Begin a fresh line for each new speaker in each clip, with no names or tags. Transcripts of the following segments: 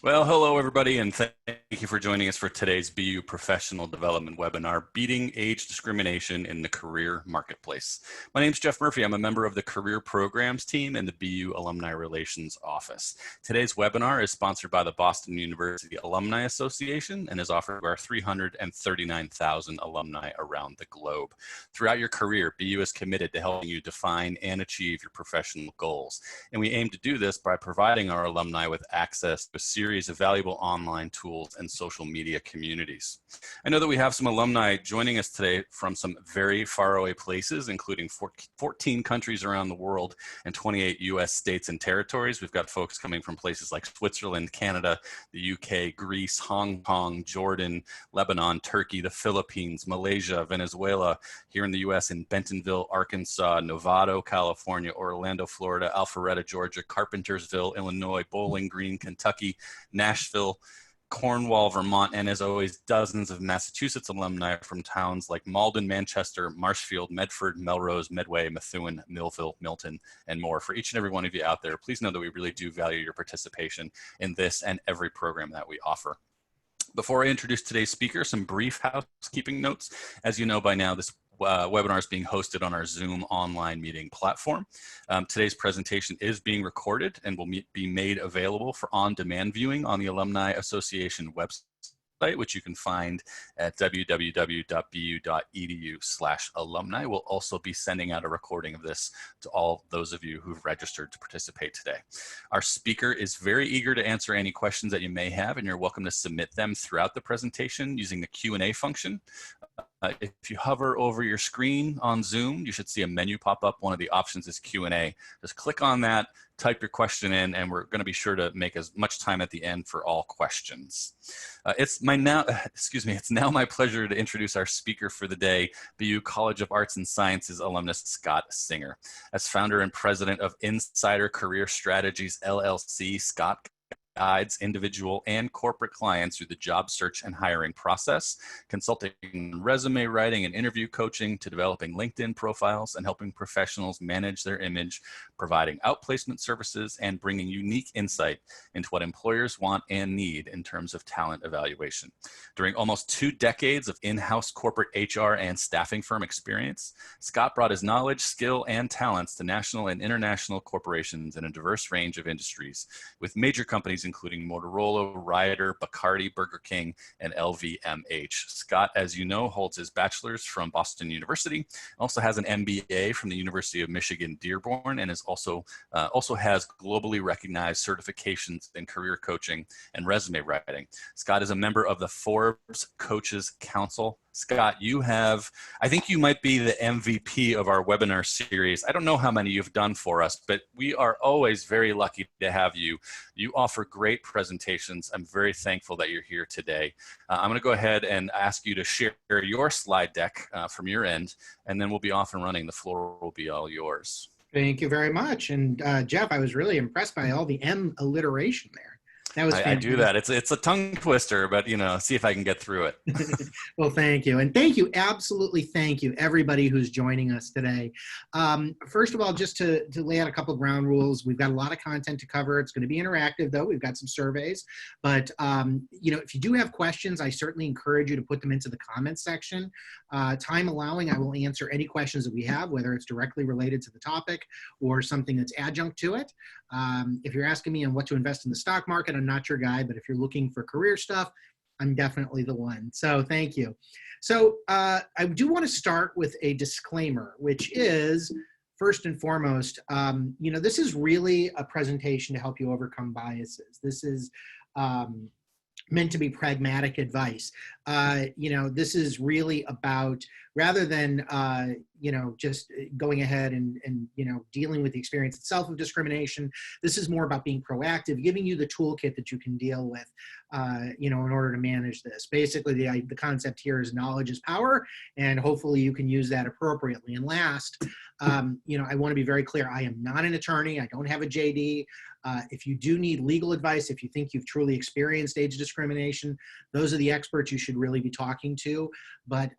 Well, hello everybody, and thank you for joining us for today's BU Professional Development webinar, Beating Age Discrimination in the Career Marketplace. My name is Jeff Murphy. I'm a member of the Career Programs team in the BU Alumni Relations Office. Today's webinar is sponsored by the Boston University Alumni Association and is offered to our 339,000 alumni around the globe. Throughout your career, BU is committed to helping you define and achieve your professional goals. And we aim to do this by providing our alumni with access to a series of valuable online tools and social media communities. I know that we have some alumni joining us today from some very faraway places, including 14 countries around the world and 28 US states and territories. We've got folks coming from places like Switzerland, Canada, the UK, Greece, Hong Kong, Jordan, Lebanon, Turkey, the Philippines, Malaysia, Venezuela, here in the US in Bentonville, Arkansas, Novato, California, Orlando, Florida, Alpharetta, Georgia, Carpentersville, Illinois, Bowling Green, Kentucky, Nashville, Cornwall, Vermont, and as always, dozens of Massachusetts alumni from towns like Malden, Manchester, Marshfield, Medford, Melrose, Medway, Methuen, Millville, Milton, and more. For each and every one of you out there, please know that we really do value your participation in this and every program that we offer. Before I introduce today's speaker, some brief housekeeping notes. As you know by now, this webinar is being hosted on our Zoom online meeting platform. Today's presentation is being recorded and will be made available for on-demand viewing on the Alumni Association website, which you can find at www.bu.edu/alumni. We'll also be sending out a recording of this to all those of you who've registered to participate today. Our speaker is very eager to answer any questions that you may have, and you're welcome to submit them throughout the presentation using the Q&A function. If you hover over your screen on Zoom, you should see a menu pop up. One of the options is Q&A. Just click on that, type your question in, and we're going to be sure to make as much time at the end for all questions. It's now my pleasure to introduce our speaker for the day, BU College of Arts and Sciences alumnus Scott Singer. As founder and president of Insider Career Strategies LLC, Scott guides individual and corporate clients through the job search and hiring process, consulting resume writing and interview coaching to developing LinkedIn profiles and helping professionals manage their image, providing outplacement services and bringing unique insight into what employers want and need in terms of talent evaluation. During almost 2 decades of in-house corporate HR and staffing firm experience, Scott brought his knowledge, skill, and talents to national and international corporations in a diverse range of industries with major companies including Motorola, Ryder, Bacardi, Burger King, and LVMH. Scott, as you know, holds his bachelor's from Boston University, also has an MBA from the University of Michigan, Dearborn, and is also has globally recognized certifications in career coaching and resume writing. Scott is a member of the Forbes Coaches Council. Scott, I think you might be the MVP of our webinar series. I don't know how many you've done for us, but we are always very lucky to have you. You offer great presentations. I'm very thankful that you're here today. I'm going to go ahead and ask you to share your slide deck from your end, and then we'll be off and running. The floor will be all yours.
Thank you very much. And Jeff, I was really impressed by all the M alliteration there. That was
I do that. It's a tongue twister, but see if I can get through it.
Well, thank you. And thank you. Absolutely. Thank you. Everybody who's joining us today. First of all, just to lay out a couple of ground rules, we've got a lot of content to cover. It's going to be interactive though. We've got some surveys, but if you do have questions, I certainly encourage you to put them into the comments section. Time allowing, I will answer any questions that we have, whether it's directly related to the topic or something that's adjunct to it. If you're asking me on what to invest in the stock market, I'm not your guy, but if you're looking for career stuff, I'm definitely the one. So thank you. So I do want to start with a disclaimer, which is first and foremost, this is really a presentation to help you overcome biases. This is meant to be pragmatic advice. This is really about, rather than, just going ahead and dealing with the experience itself of discrimination, this is more about being proactive, giving you the toolkit that you can deal with, in order to manage this. Basically, the concept here is knowledge is power, and hopefully you can use that appropriately. And last, I want to be very clear, I am not an attorney. I don't have a JD. If you do need legal advice, if you think you've truly experienced age discrimination, those are the experts you should really be talking to. But,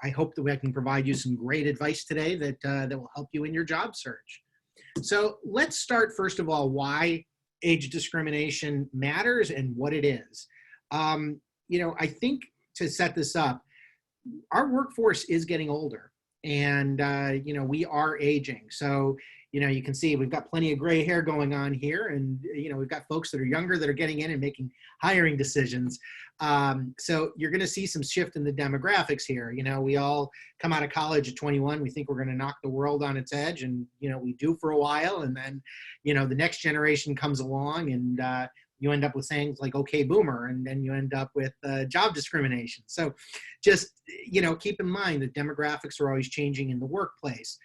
I hope that I can provide you some great advice today that will help you in your job search. So let's start, first of all, why age discrimination matters and what it is. I think to set this up, our workforce is getting older, and we are aging. So you can see we've got plenty of gray hair going on here, and we've got folks that are younger that are getting in and making hiring decisions. So you're going to see some shift in the demographics here. We all come out of college at 21. We think we're going to knock the world on its edge, and we do for a while, and then the next generation comes along, and you end up with sayings like "okay, boomer," and then you end up with job discrimination. So just keep in mind that demographics are always changing in the workplace.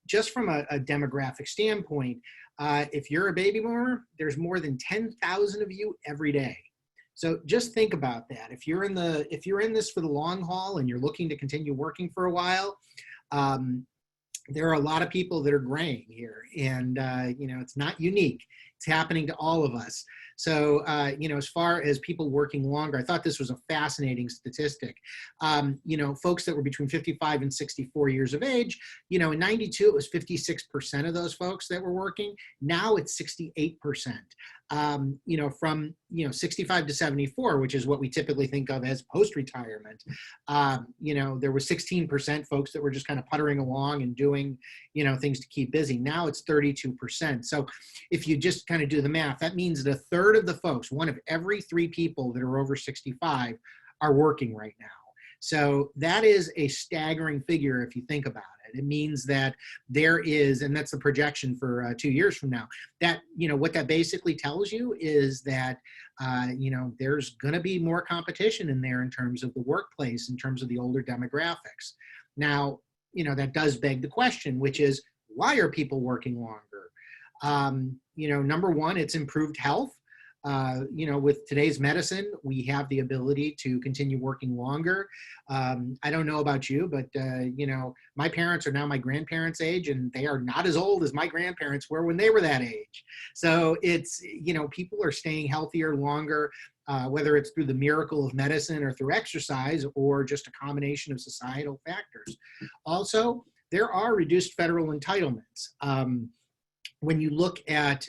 Just from a demographic standpoint, if you're a baby boomer, there's more than 10,000 of you every day. So just think about that. If you're in this for the long haul and you're looking to continue working for a while, there are a lot of people that are graying here, and it's not unique. It's happening to all of us. So, as far as people working longer, I thought this was a fascinating statistic. Folks that were between 55 and 64 years of age, in 92, it was 56% of those folks that were working. Now it's 68%. From 65 to 74, which is what we typically think of as post-retirement, there was 16% folks that were just kind of puttering along and doing, things to keep busy. Now it's 32%. So if you just kind of do the math, that means that a third of the folks, one of every 3 people that are over 65, are working right now. So that is a staggering figure if you think about it. It means that there is, and that's the projection for 2 years from now, that, what that basically tells you is that, there's going to be more competition in there in terms of the workplace, in terms of the older demographics. Now, that does beg the question, which is, why are people working longer? Number one, it's improved health. With today's medicine, we have the ability to continue working longer. I don't know about you, but, my parents are now my grandparents' age, and they are not as old as my grandparents were when they were that age. So it's, people are staying healthier longer, whether it's through the miracle of medicine or through exercise or just a combination of societal factors. Also, there are reduced federal entitlements. When you look at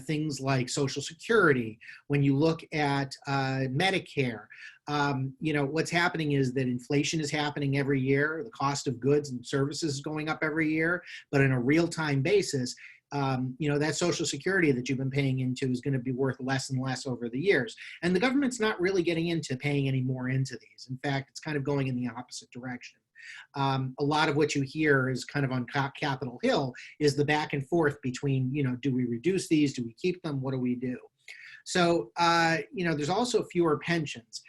things like Social Security, when you look at Medicare, what's happening is that inflation is happening every year. The cost of goods and services is going up every year, but on a real-time basis, that Social Security that you've been paying into is going to be worth less and less over the years. And the government's not really getting into paying any more into these. In fact, it's kind of going in the opposite direction. A lot of what you hear is kind of on Capitol Hill is the back and forth between, do we reduce these? Do we keep them? What do we do? So, there's also fewer pensions.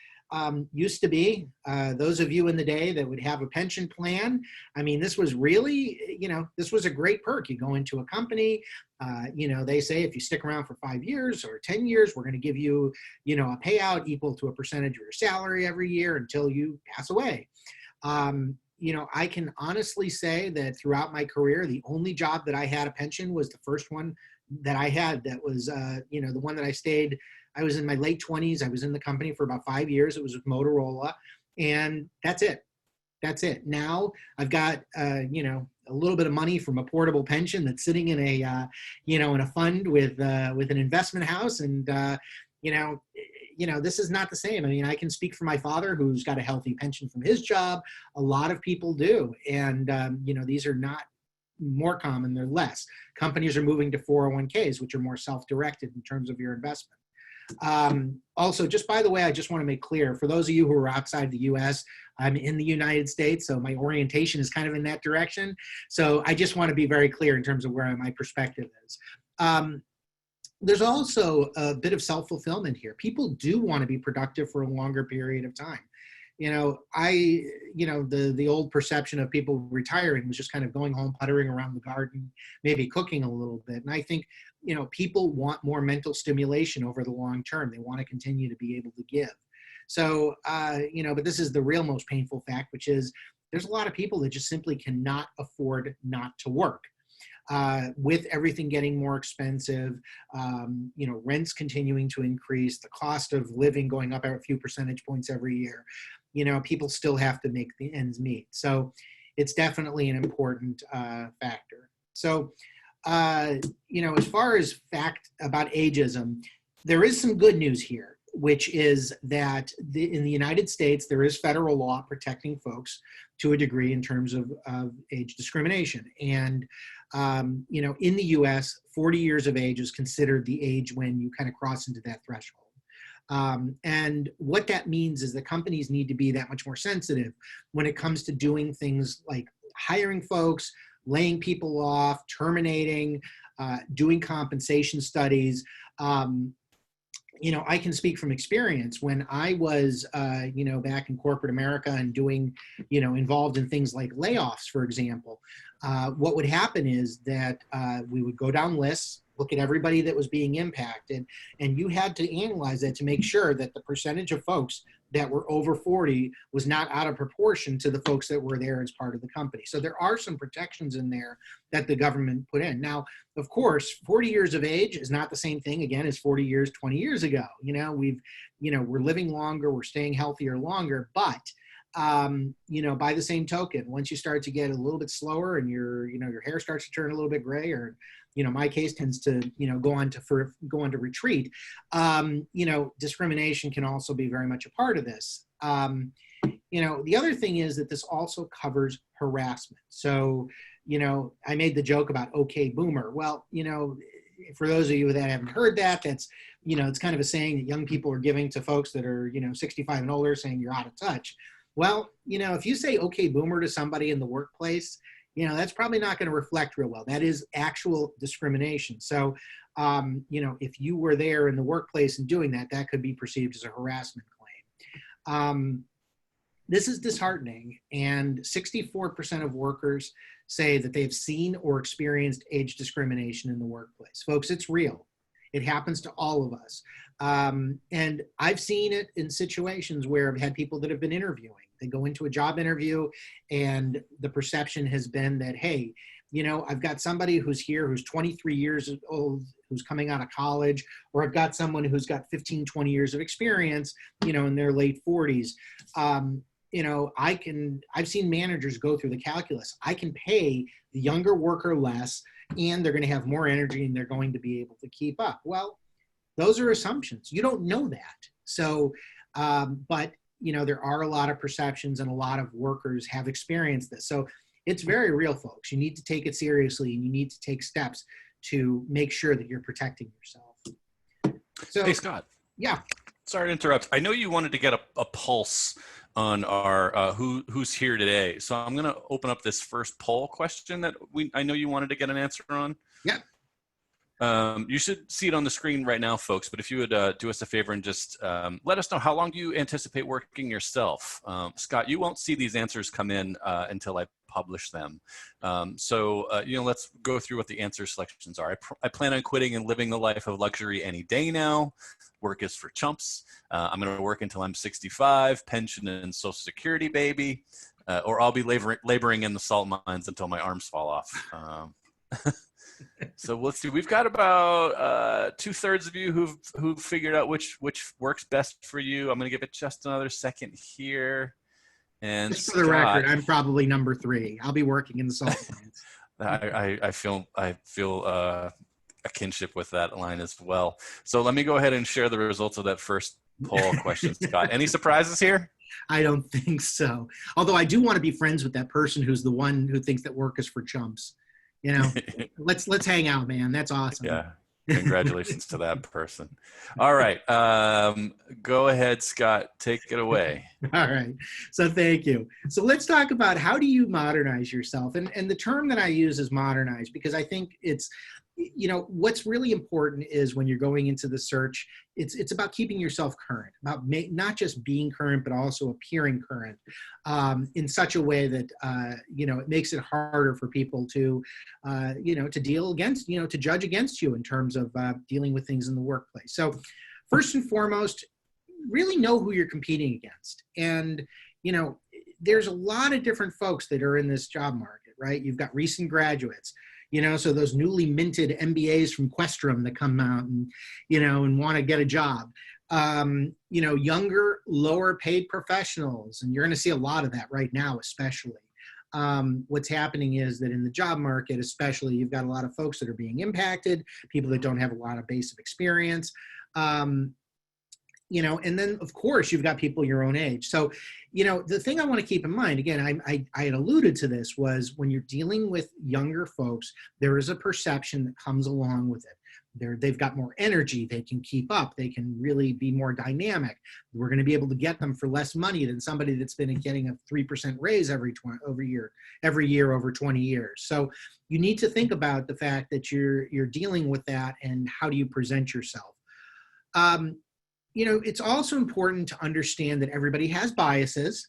Used to be, those of you in the day that would have a pension plan, this was really, this was a great perk. You go into a company, they say if you stick around for 5 years or 10 years, we're going to give you, a payout equal to a percentage of your salary every year until you pass away. I can honestly say that throughout my career, the only job that I had a pension was the first one that I had. That was, the one that I stayed. I was in my late 20s. I was in the company for about 5 years. It was with Motorola, and that's it. That's it. Now I've got, a little bit of money from a portable pension that's sitting in a, in a fund with an investment house, and this is not the same. I can speak for my father, who's got a healthy pension from his job. A lot of people do. And, these are not more common, they're less. Companies are moving to 401ks, which are more self-directed in terms of your investment. Also, just by the way, I just want to make clear, for those of you who are outside the US, I'm in the United States, so my orientation is kind of in that direction. So I just want to be very clear in terms of where my perspective is. There's also a bit of self-fulfillment here. People do want to be productive for a longer period of time. The old perception of people retiring was just kind of going home, puttering around the garden, maybe cooking a little bit. And I think, people want more mental stimulation over the long term. They want to continue to be able to give. So, but this is the real most painful fact, which is there's a lot of people that just simply cannot afford not to work. With everything getting more expensive, rents continuing to increase, the cost of living going up a few percentage points every year, people still have to make the ends meet. So it's definitely an important factor. So as far as fact about ageism, there is some good news here, which is that in the United States, there is federal law protecting folks to a degree in terms of age discrimination. And, in the US, 40 years of age is considered the age when you kind of cross into that threshold. And what that means is that companies need to be that much more sensitive when it comes to doing things like hiring folks, laying people off, terminating, doing compensation studies. I can speak from experience. When I was, back in corporate America and doing, involved in things like layoffs, for example, what would happen is that we would go down lists, look at everybody that was being impacted, and you had to analyze that to make sure that the percentage of folks that were over 40 was not out of proportion to the folks that were there as part of the company. So there are some protections in there that the government put in. Now, of course, 40 years of age is not the same thing, again, as 40 years, 20 years ago. We're living longer, we're staying healthier longer, but by the same token, once you start to get a little bit slower and your hair starts to turn a little bit gray, or my case tends to go on to retreat, discrimination can also be very much a part of this. The other thing is that this also covers harassment. So I made the joke about okay boomer. Well, for those of you that haven't heard that, that's it's kind of a saying that young people are giving to folks that are 65 and older, saying you're out of touch. Well, if you say okay boomer to somebody in the workplace, that's probably not going to reflect real well. That is actual discrimination. So, if you were there in the workplace and doing that, that could be perceived as a harassment claim. This is disheartening, and 64% of workers say that they've seen or experienced age discrimination in the workplace. Folks, it's real. It happens to all of us. And I've seen it in situations where I've had people that have been interviewing. They go into a job interview and the perception has been that, hey, I've got somebody who's here who's 23 years old, who's coming out of college, or I've got someone who's got 15, 20 years of experience, in their late 40s. I've seen managers go through the calculus. I can pay the younger worker less, and they're going to have more energy and they're going to be able to keep up. Well, those are assumptions. You don't know that. So, but there are a lot of perceptions, and a lot of workers have experienced this. So it's very real, folks. You need to take it seriously, and you need to take steps to make sure that you're protecting yourself. So,
hey, Scott.
Yeah.
Sorry to interrupt. I know you wanted to get a pulse on our who's here today. So I'm going to open up this first poll question that I know you wanted to get an answer on.
Yeah.
You should see it on the screen right now, folks, but if you would do us a favor and just let us know, how long do you anticipate working yourself? Scott, you won't see these answers come in until I publish them. Let's go through what the answer selections are. I plan on quitting and living the life of luxury any day now. Work is for chumps. I'm going to work until I'm 65, pension and Social Security, baby. Or I'll be laboring in the salt mines until my arms fall off. So let's see. We've got about 2/3 of you who've figured out which works best for you. I'm going to give it just another second here. And
just for the record, I'm probably number 3. I'll be working in the salt mines.
I feel a kinship with that line as well. So let me go ahead and share the results of that first poll question, Scott. Any surprises here?
I don't think so. Although I do want to be friends with that person who's the one who thinks that work is for chumps. Let's hang out, man. That's awesome.
Yeah. Congratulations to that person. All right. Go ahead, Scott. Take it away.
All right. So thank you. So let's talk about, how do you modernize yourself? And the term that I use is modernize, because I think it's, what's really important is when you're going into the search, it's about keeping yourself current, about not just being current, but also appearing current in such a way that, it makes it harder for people to, to deal against, to judge against you in terms of dealing with things in the workplace. So first and foremost, really know who you're competing against. And, there's a lot of different folks that are in this job market, right? You've got recent graduates, so those newly minted MBAs from Questrom that come out and, and want to get a job. Younger, lower paid professionals, and you're going to see a lot of that right now, especially. what's happening is that in the job market, especially, you've got a lot of folks that are being impacted, people that don't have a lot of base of experience. And then of course you've got people your own age. So, the thing I want to keep in mind, again, I had alluded to this, was when you're dealing with younger folks, there is a perception that comes along with it. They've got more energy, they can keep up, they can really be more dynamic. We're going to be able to get them for less money than somebody that's been getting a 3% raise every year over 20 years. So you need to think about the fact that you're dealing with that, and how do you present yourself. It's also important to understand that everybody has biases.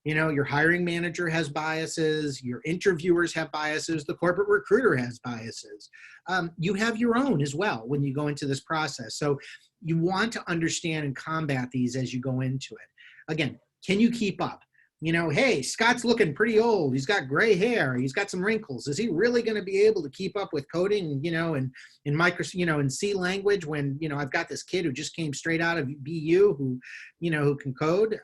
Your hiring manager has biases, your interviewers have biases, the corporate recruiter has biases. You have your own as well when you go into this process. So you want to understand and combat these as you go into it. Again, can you keep up? Hey, Scott's looking pretty old. He's got gray hair. He's got some wrinkles. Is he really going to be able to keep up with coding, and in Microsoft, in C language, when, I've got this kid who just came straight out of BU who can code?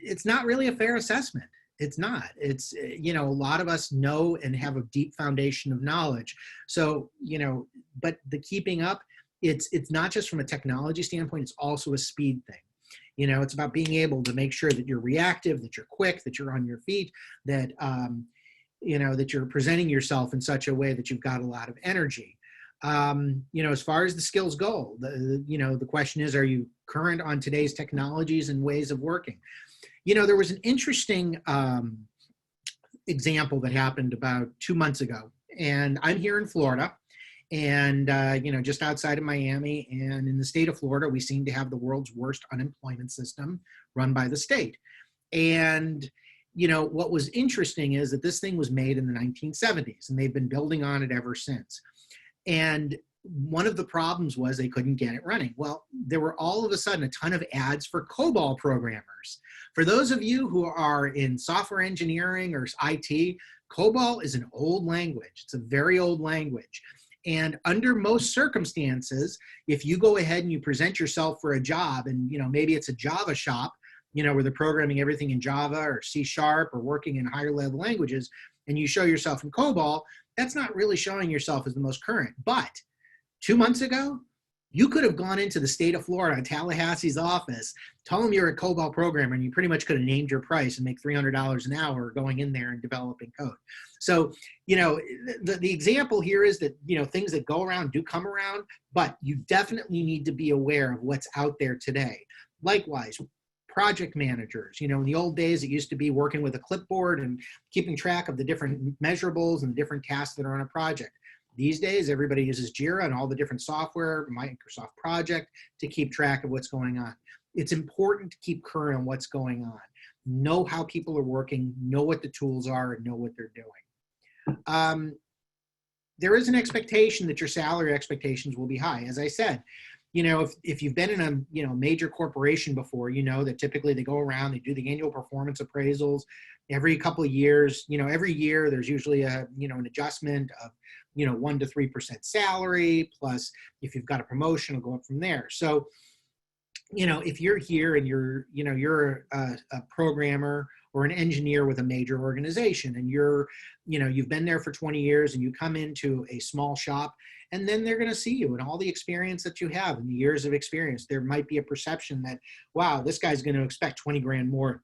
It's not really a fair assessment. It's not. It's, a lot of us know and have a deep foundation of knowledge. So, but the keeping up, it's not just from a technology standpoint, it's also a speed thing. It's about being able to make sure that you're reactive, that you're quick, that you're on your feet, that, that you're presenting yourself in such a way that you've got a lot of energy. As far as the skills go, the question is, are you current on today's technologies and ways of working? There was an interesting example that happened about 2 months ago, and I'm here in Florida, and just outside of Miami, and in the state of Florida, we seem to have the world's worst unemployment system run by the state. And what was interesting is that this thing was made in the 1970s, and they've been building on it ever since. And one of the problems was they couldn't get it running. Well, there were all of a sudden a ton of ads for COBOL programmers. For those of you who are in software engineering or IT, COBOL is an old language. It's a very old language. And under most circumstances, if you go ahead and you present yourself for a job, and maybe it's a Java shop, where they're programming everything in Java or C# or working in higher level languages, and you show yourself in COBOL, that's not really showing yourself as the most current. But 2 months ago, you could have gone into the state of Florida, Tallahassee's office, tell them you're a COBOL programmer, and you pretty much could have named your price and make $300 an hour going in there and developing code. So, the example here is that, things that go around do come around, but you definitely need to be aware of what's out there today. Likewise, project managers, in the old days, it used to be working with a clipboard and keeping track of the different measurables and the different tasks that are on a project. These days, everybody uses Jira and all the different software, Microsoft Project, to keep track of what's going on. It's important to keep current on what's going on. Know how people are working, know what the tools are, and know what they're doing. There is an expectation that your salary expectations will be high. As I said, if you've been in a major corporation before, that typically they go around, they do the annual performance appraisals every couple of years. Every year there's usually an adjustment of 1 to 3% salary, plus if you've got a promotion, it'll go up from there. So, if you're here and you're a programmer or an engineer with a major organization, and you've been there for 20 years, and you come into a small shop, and then they're going to see you and all the experience that you have and the years of experience, there might be a perception that, wow, this guy's going to expect 20 grand more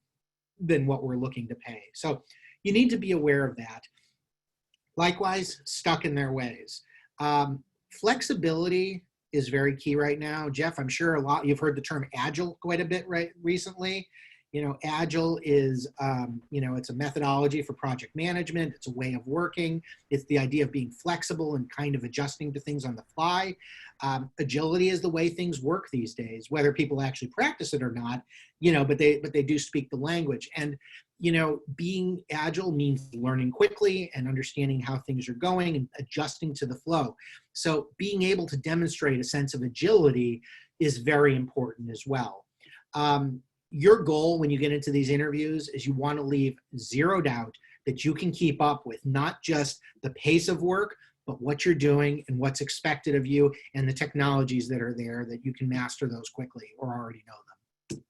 than what we're looking to pay. So you need to be aware of that. Likewise, stuck in their ways. Flexibility is very key right now. Jeff, I'm sure you've heard the term agile quite a bit recently. Agile is, it's a methodology for project management. It's a way of working. It's the idea of being flexible and kind of adjusting to things on the fly. Agility is the way things work these days, whether people actually practice it or not, but they do speak the language. And, being agile means learning quickly and understanding how things are going and adjusting to the flow. So being able to demonstrate a sense of agility is very important as well. Your goal when you get into these interviews is you want to leave zero doubt that you can keep up with not just the pace of work, but what you're doing and what's expected of you and the technologies that are there, that you can master those quickly or already know them.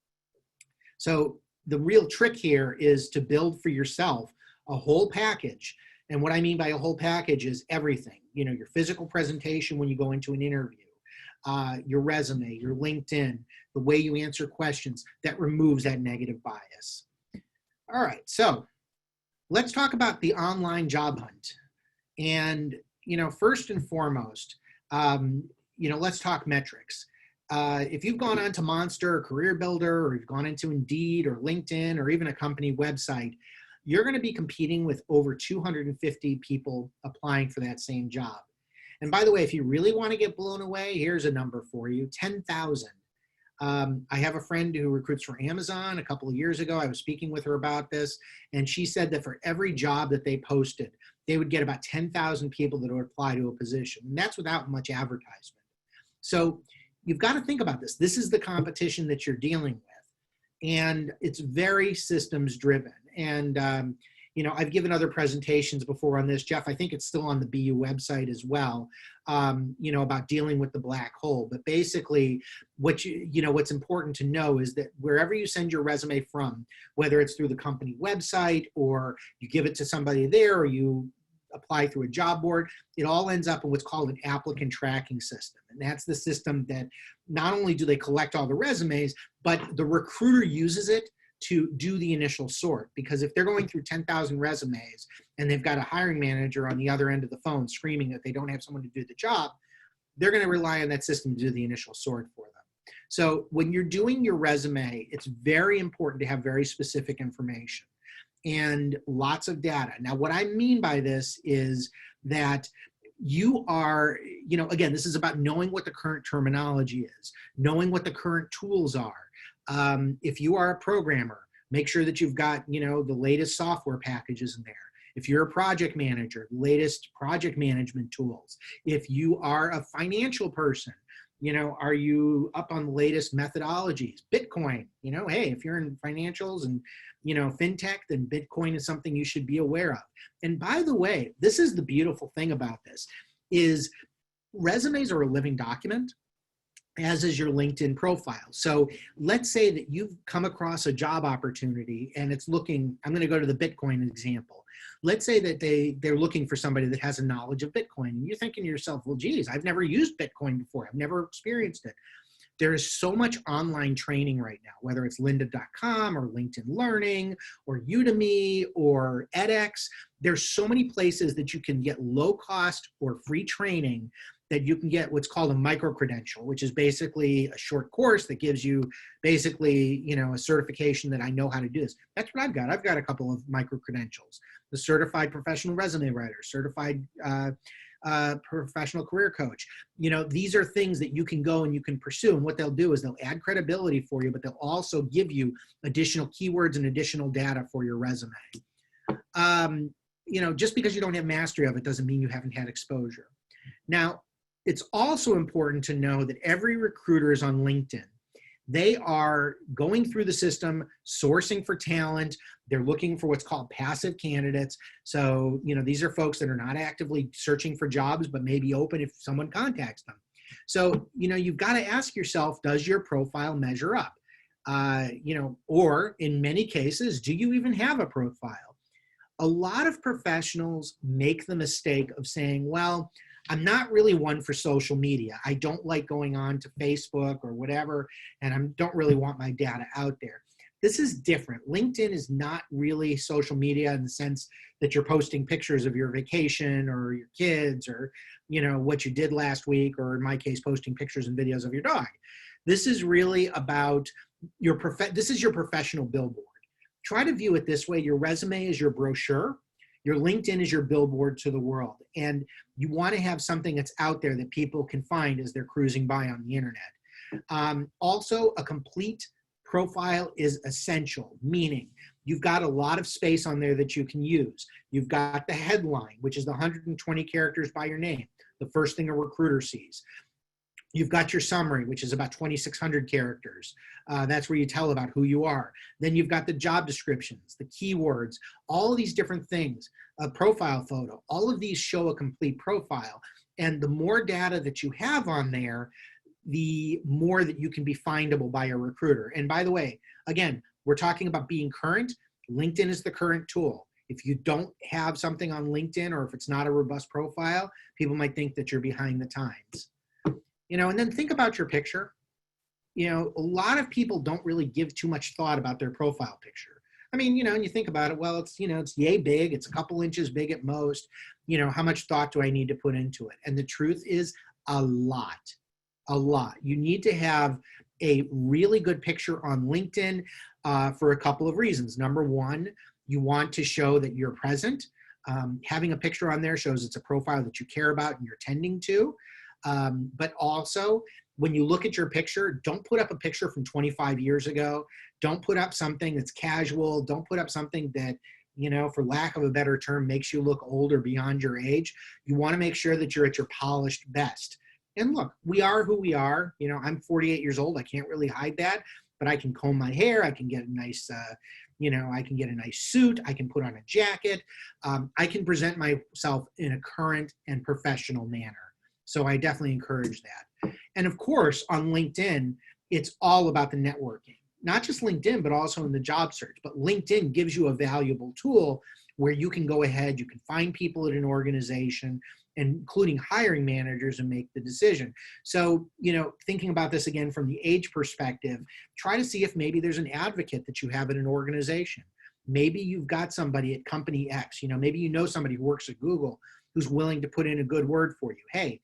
So the real trick here is to build for yourself a whole package. And what I mean by a whole package is everything, you know, your physical presentation when you go into an interview, your resume, your LinkedIn, the way you answer questions that removes that negative bias. All right, so let's talk about the online job hunt. And, you know, first and foremost, you know, let's talk metrics. If you've gone on to Monster or Career Builder, or you've gone into Indeed or LinkedIn or even a company website, you're going to be competing with over 250 people applying for that same job. And by the way, if you really want to get blown away, here's a number for you, 10,000. I have a friend who recruits for Amazon. A couple of years ago, I was speaking with her about this, and she said that for every job that they posted, they would get about 10,000 people that would apply to a position. And that's without much advertisement. So you've got to think about this. This is the competition that you're dealing with, and it's very systems driven. And, you know, I've given other presentations before on this. Jeff, I think it's still on the BU website as well, you know, about dealing with the black hole. But basically, what's important to know is that wherever you send your resume from, whether it's through the company website or you give it to somebody there or you apply through a job board, it all ends up in what's called an applicant tracking system. And that's the system that not only do they collect all the resumes, but the recruiter uses it to do the initial sort. Because if they're going through 10,000 resumes and they've got a hiring manager on the other end of the phone screaming that they don't have someone to do the job, they're going to rely on that system to do the initial sort for them. So when you're doing your resume, it's very important to have very specific information and lots of data. Now, what I mean by this is that you are, you know, again, this is about knowing what the current terminology is, knowing what the current tools are. If you are a programmer, make sure that you've got, you know, the latest software packages in there. If you're a project manager, latest project management tools. If you are a financial person, you know, are you up on the latest methodologies? Bitcoin, you know, hey, if you're in financials and, you know, fintech, then Bitcoin is something you should be aware of. And by the way, this is the beautiful thing about this, is resumes are a living document, as is your LinkedIn profile. So let's say that you've come across a job opportunity and it's looking, I'm going to go to the Bitcoin example. Let's say that they're looking for somebody that has a knowledge of Bitcoin. And you're thinking to yourself, well, geez, I've never used Bitcoin before. I've never experienced it. There is so much online training right now, whether it's lynda.com or LinkedIn Learning or Udemy or edX. There's so many places that you can get low cost or free training that you can get what's called a micro-credential, which is basically a short course that gives you basically, you know, a certification that I know how to do this. That's what I've got. I've got a couple of micro-credentials. The Certified Professional Resume Writer, Certified Professional Career Coach. You know, these are things that you can go and you can pursue. And what they'll do is they'll add credibility for you, but they'll also give you additional keywords and additional data for your resume. You know, just because you don't have mastery of it doesn't mean you haven't had exposure. Now, it's also important to know that every recruiter is on LinkedIn. They are going through the system, sourcing for talent. They're looking for what's called passive candidates. So, you know, these are folks that are not actively searching for jobs, but may be open if someone contacts them. So, you know, you've got to ask yourself, does your profile measure up? You know, or in many cases, do you even have a profile? A lot of professionals make the mistake of saying, well, I'm not really one for social media. I don't like going on to Facebook or whatever, and I don't really want my data out there. This is different. LinkedIn is not really social media in the sense that you're posting pictures of your vacation or your kids or, you know, what you did last week, or in my case, posting pictures and videos of your dog. This is really about this is your professional billboard. Try to view it this way. Your resume is your brochure. Your LinkedIn is your billboard to the world. And you want to have something that's out there that people can find as they're cruising by on the internet. Also, a complete profile is essential, meaning you've got a lot of space on there that you can use. You've got the headline, which is the 120 characters by your name, the first thing a recruiter sees. You've got your summary, which is about 2,600 characters. That's where you tell about who you are. Then you've got the job descriptions, the keywords, all of these different things, a profile photo. All of these show a complete profile. And the more data that you have on there, the more that you can be findable by a recruiter. And by the way, again, we're talking about being current. LinkedIn is the current tool. If you don't have something on LinkedIn, or if it's not a robust profile, people might think that you're behind the times. And then think about your picture. A lot of people don't really give too much thought about their profile picture. I mean, and you think about it, well, it's yay big, it's a couple inches big at most. How much thought do I need to put into it? And the truth is a lot. You need to have a really good picture on LinkedIn for a couple of reasons. Number one, you want to show that you're present. Having a picture on there shows it's a profile that you care about and you're tending to. But also, when you look at your picture, don't put up a picture from 25 years ago. Don't put up something that's casual. Don't put up something that, for lack of a better term, makes you look old or beyond your age. You want to make sure that you're at your polished best. And look, we are who we are. I'm 48 years old. I can't really hide that, but I can comb my hair. I can get a nice, I can get a nice suit. I can put on a jacket. I can present myself in a current and professional manner. So I definitely encourage that. And of course, on LinkedIn, it's all about the networking, not just LinkedIn, but also in the job search. But LinkedIn gives you a valuable tool where you can go ahead, you can find people at an organization, including hiring managers, and make the decision. So, thinking about this again from the age perspective, try to see if maybe there's an advocate that you have at an organization. Maybe you've got somebody at company X, maybe somebody who works at Google who's willing to put in a good word for you. Hey,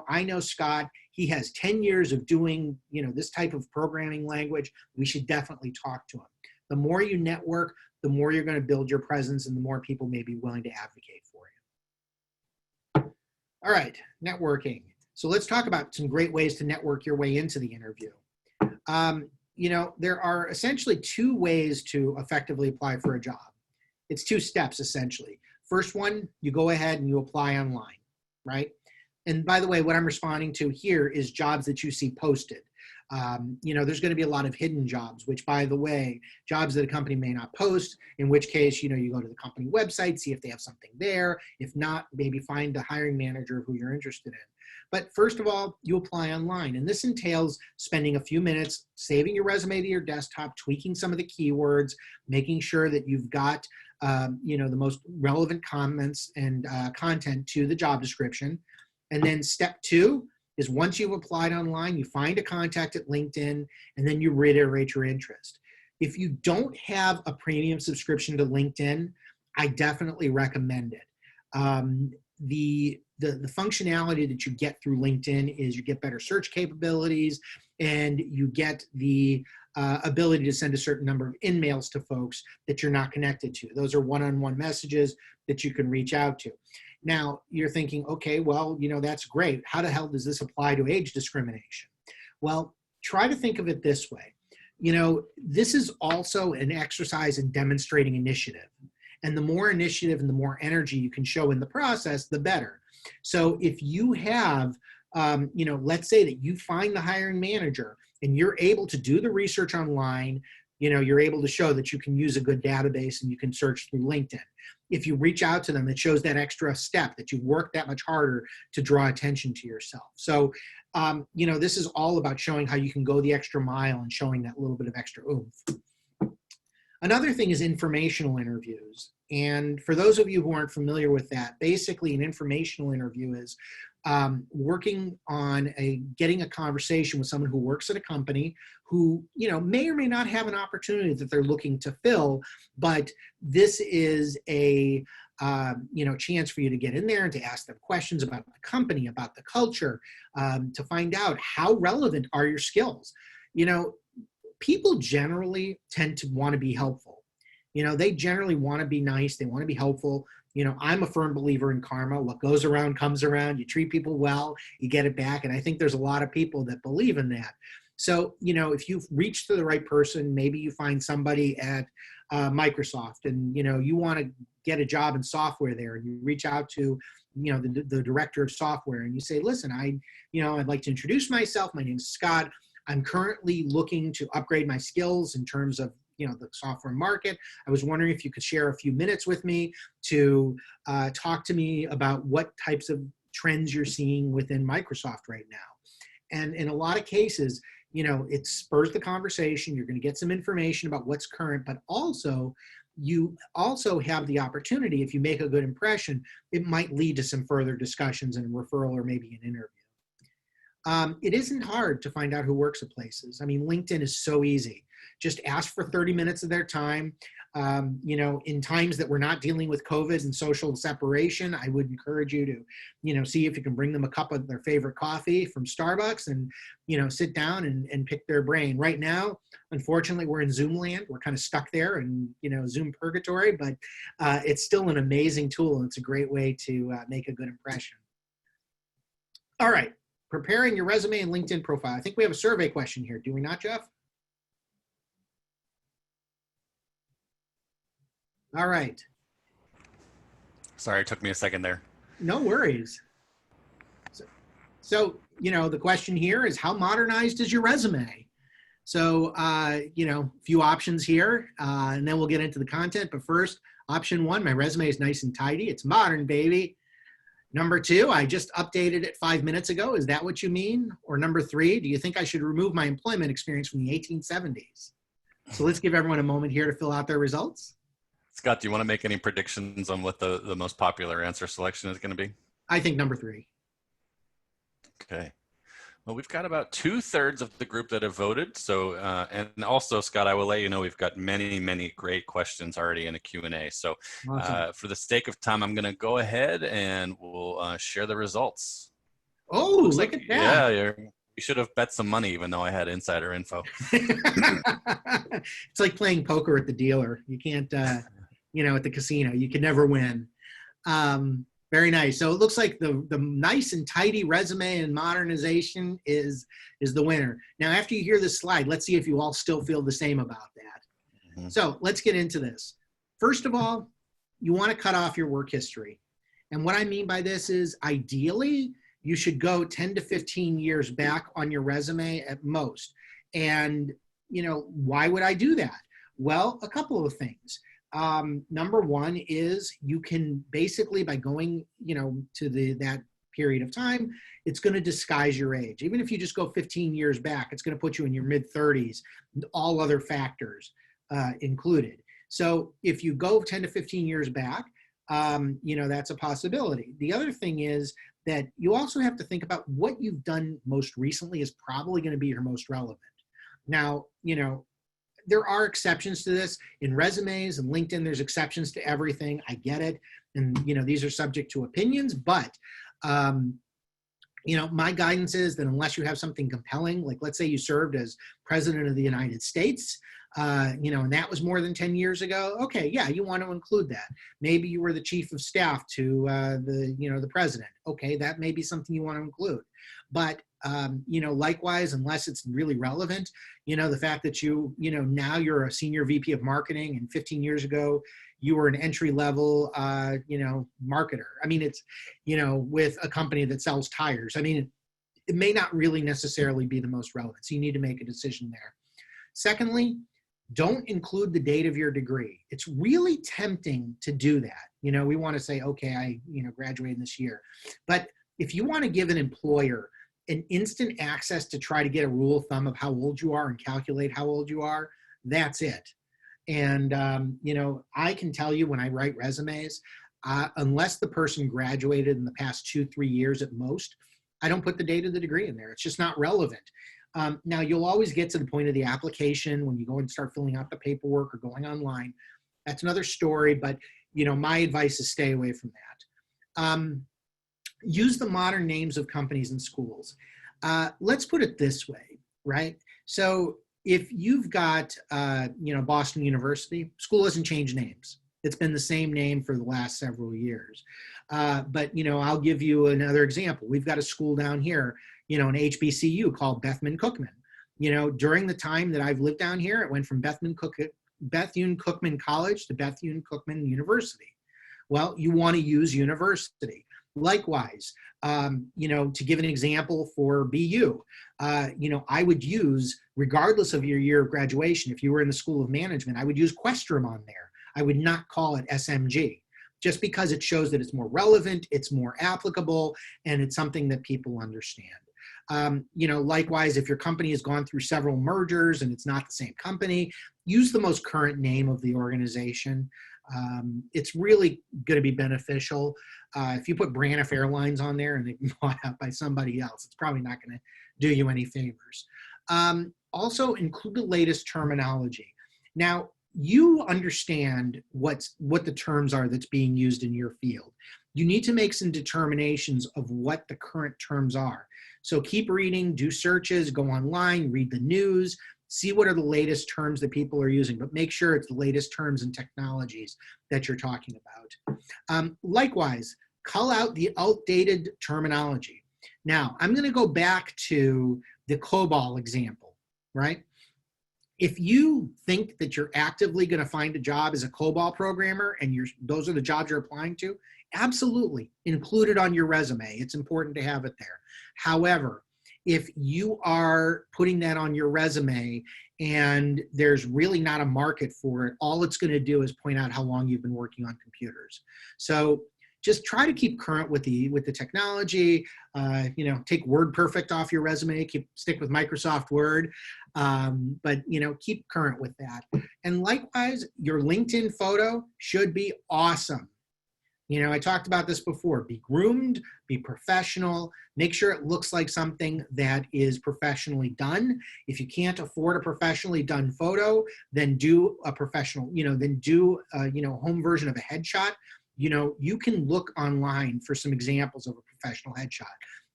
I know Scott, he has 10 years of doing, this type of programming language. We should definitely talk to him. The more you network, the more you're going to build your presence and the more people may be willing to advocate for you. All right, networking. So let's talk about some great ways to network your way into the interview. There are essentially two ways to effectively apply for a job. It's two steps, essentially. First one, you go ahead and you apply online, right? And by the way, what I'm responding to here is jobs that you see posted. There's going to be a lot of hidden jobs, which, by the way, jobs that a company may not post, in which case, you go to the company website, see if they have something there. If not, maybe find the hiring manager who you're interested in. But first of all, you apply online. And this entails spending a few minutes, saving your resume to your desktop, tweaking some of the keywords, making sure that you've got the most relevant comments and content to the job description. And then step two is once you've applied online, you find a contact at LinkedIn, and then you reiterate your interest. If you don't have a premium subscription to LinkedIn, I definitely recommend it. The functionality that you get through LinkedIn is you get better search capabilities, and you get the ability to send a certain number of in-mails to folks that you're not connected to. Those are one-on-one messages that you can reach out to. Now, you're thinking, okay, well, that's great. How the hell does this apply to age discrimination? Well, try to think of it this way. This is also an exercise in demonstrating initiative. And the more initiative and the more energy you can show in the process, the better. So if you have, let's say that you find the hiring manager and you're able to do the research online, you're able to show that you can use a good database and you can search through LinkedIn. If you reach out to them, it shows that extra step that you've worked that much harder to draw attention to yourself. So, this is all about showing how you can go the extra mile and showing that little bit of extra oomph. Another thing is informational interviews. And for those of you who aren't familiar with that, basically an informational interview is working on getting a conversation with someone who works at a company who, may or may not have an opportunity that they're looking to fill, but this is a, chance for you to get in there and to ask them questions about the company, about the culture, to find out how relevant are your skills. People generally tend to want to be helpful. They generally want to be nice. They want to be helpful. I'm a firm believer in karma. What goes around comes around. You treat people well, you get it back. And I think there's a lot of people that believe in that. So, if you've reached to the right person, maybe you find somebody at Microsoft and, you want to get a job in software there, and you reach out to, the director of software and you say, listen, I'd like to introduce myself. My name is Scott. I'm currently looking to upgrade my skills in terms of, the software market. I was wondering if you could share a few minutes with me to talk to me about what types of trends you're seeing within Microsoft right now. And in a lot of cases, it spurs the conversation. You're going to get some information about what's current, but also you also have the opportunity, if you make a good impression, it might lead to some further discussions and a referral or maybe an interview. It isn't hard to find out who works at places. I mean, LinkedIn is so easy. Just ask for 30 minutes of their time. In times that we're not dealing with COVID and social separation, I would encourage you to, see if you can bring them a cup of their favorite coffee from Starbucks and, sit down and pick their brain. Right now, unfortunately, we're in Zoom land. We're kind of stuck there in, Zoom purgatory, but it's still an amazing tool, and it's a great way to make a good impression. All right. Preparing your resume and LinkedIn profile. I think we have a survey question here. Do we not, Jeff? All right.
Sorry, it took me a second there.
No worries. So the question here is, how modernized is your resume? So, a few options here, and then we'll get into the content. But first, option one, my resume is nice and tidy. It's modern, baby. Number two, I just updated it 5 minutes ago. Is that what you mean? Or number three, do you think I should remove my employment experience from the 1870s? So let's give everyone a moment here to fill out their results.
Scott, do you want to make any predictions on what the most popular answer selection is going to be?
I think number three.
Okay. Well, we've got about 2/3 of the group that have voted. So, and also, Scott, I will let you know we've got many, many great questions already in a Q&A. So
Awesome.
for the sake of time, I'm going to go ahead and we'll share the results.
Oh, look at that.
Yeah, you should have bet some money, even though I had insider info.
It's like playing poker at the dealer. You can't, at the casino, you can never win. Very nice. So it looks like the nice and tidy resume and modernization is the winner. Now, after you hear this slide, let's see if you all still feel the same about that. Mm-hmm. So let's get into this. First of all, you want to cut off your work history. And what I mean by this is, ideally, you should go 10 to 15 years back on your resume at most. And, why would I do that? Well, a couple of things. Number one is you can basically, by going, to that period of time, it's going to disguise your age. Even if you just go 15 years back, it's going to put you in your mid-30s, all other factors included. So if you go 10 to 15 years back, that's a possibility. The other thing is that you also have to think about what you've done most recently is probably going to be your most relevant. Now, there are exceptions to this. In resumes and LinkedIn, there's exceptions to everything. I get it. And, these are subject to opinions. But, my guidance is that unless you have something compelling, like let's say you served as president of the United States, and that was more than 10 years ago. Okay, yeah, you want to include that. Maybe you were the chief of staff to the president. Okay, that may be something you want to include. But likewise, unless it's really relevant, the fact that now you're a senior VP of marketing, and 15 years ago you were an entry level, marketer. I mean, it's, with a company that sells tires. I mean, it may not really necessarily be the most relevant. So you need to make a decision there. Secondly, don't include the date of your degree. It's really tempting to do that. We want to say, okay, I, graduated this year. But if you want to give an employer an instant access to try to get a rule of thumb of how old you are and calculate how old you are, that's it. And, I can tell you when I write resumes, unless the person graduated in the past 2-3 years at most, I don't put the date of the degree in there. It's just not relevant. Now, you'll always get to the point of the application when you go and start filling out the paperwork or going online. That's another story, but, my advice is stay away from that. Use the modern names of companies and schools. Let's put it this way, right? So if you've got, Boston University, school hasn't changed names. It's been the same name for the last several years. But, I'll give you another example. We've got a school down here, an HBCU called Bethune-Cookman. During the time that I've lived down here, it went from Bethune-Cookman College to Bethune-Cookman University. Well, you want to use university. Likewise, to give an example for BU, I would use, regardless of your year of graduation, if you were in the School of Management, I would use Questrom on there. I would not call it SMG, just because it shows that it's more relevant, it's more applicable, and it's something that people understand. Likewise, if your company has gone through several mergers and it's not the same company, use the most current name of the organization. It's really going to be beneficial. If you put Braniff Airlines on there and they've been bought out by somebody else, it's probably not going to do you any favors. Also, include the latest terminology. Now, you understand what the terms are that's being used in your field. You need to make some determinations of what the current terms are. So keep reading, do searches, go online, read the news, see what are the latest terms that people are using, but make sure it's the latest terms and technologies that you're talking about. Likewise, call out the outdated terminology. Now, I'm going to go back to the COBOL example, right? If you think that you're actively going to find a job as a COBOL programmer and those are the jobs you're applying to, absolutely include it on your resume. It's important to have it there. However, if you are putting that on your resume and there's really not a market for it, all it's going to do is point out how long you've been working on computers. So just try to keep current with the technology. Take WordPerfect off your resume. Stick with Microsoft Word, but keep current with that. And likewise, your LinkedIn photo should be awesome. I talked about this before. Be groomed, be professional, make sure it looks like something that is professionally done. If you can't afford a professionally done photo, then do a professional, home version of a headshot. You can look online for some examples of a professional headshot.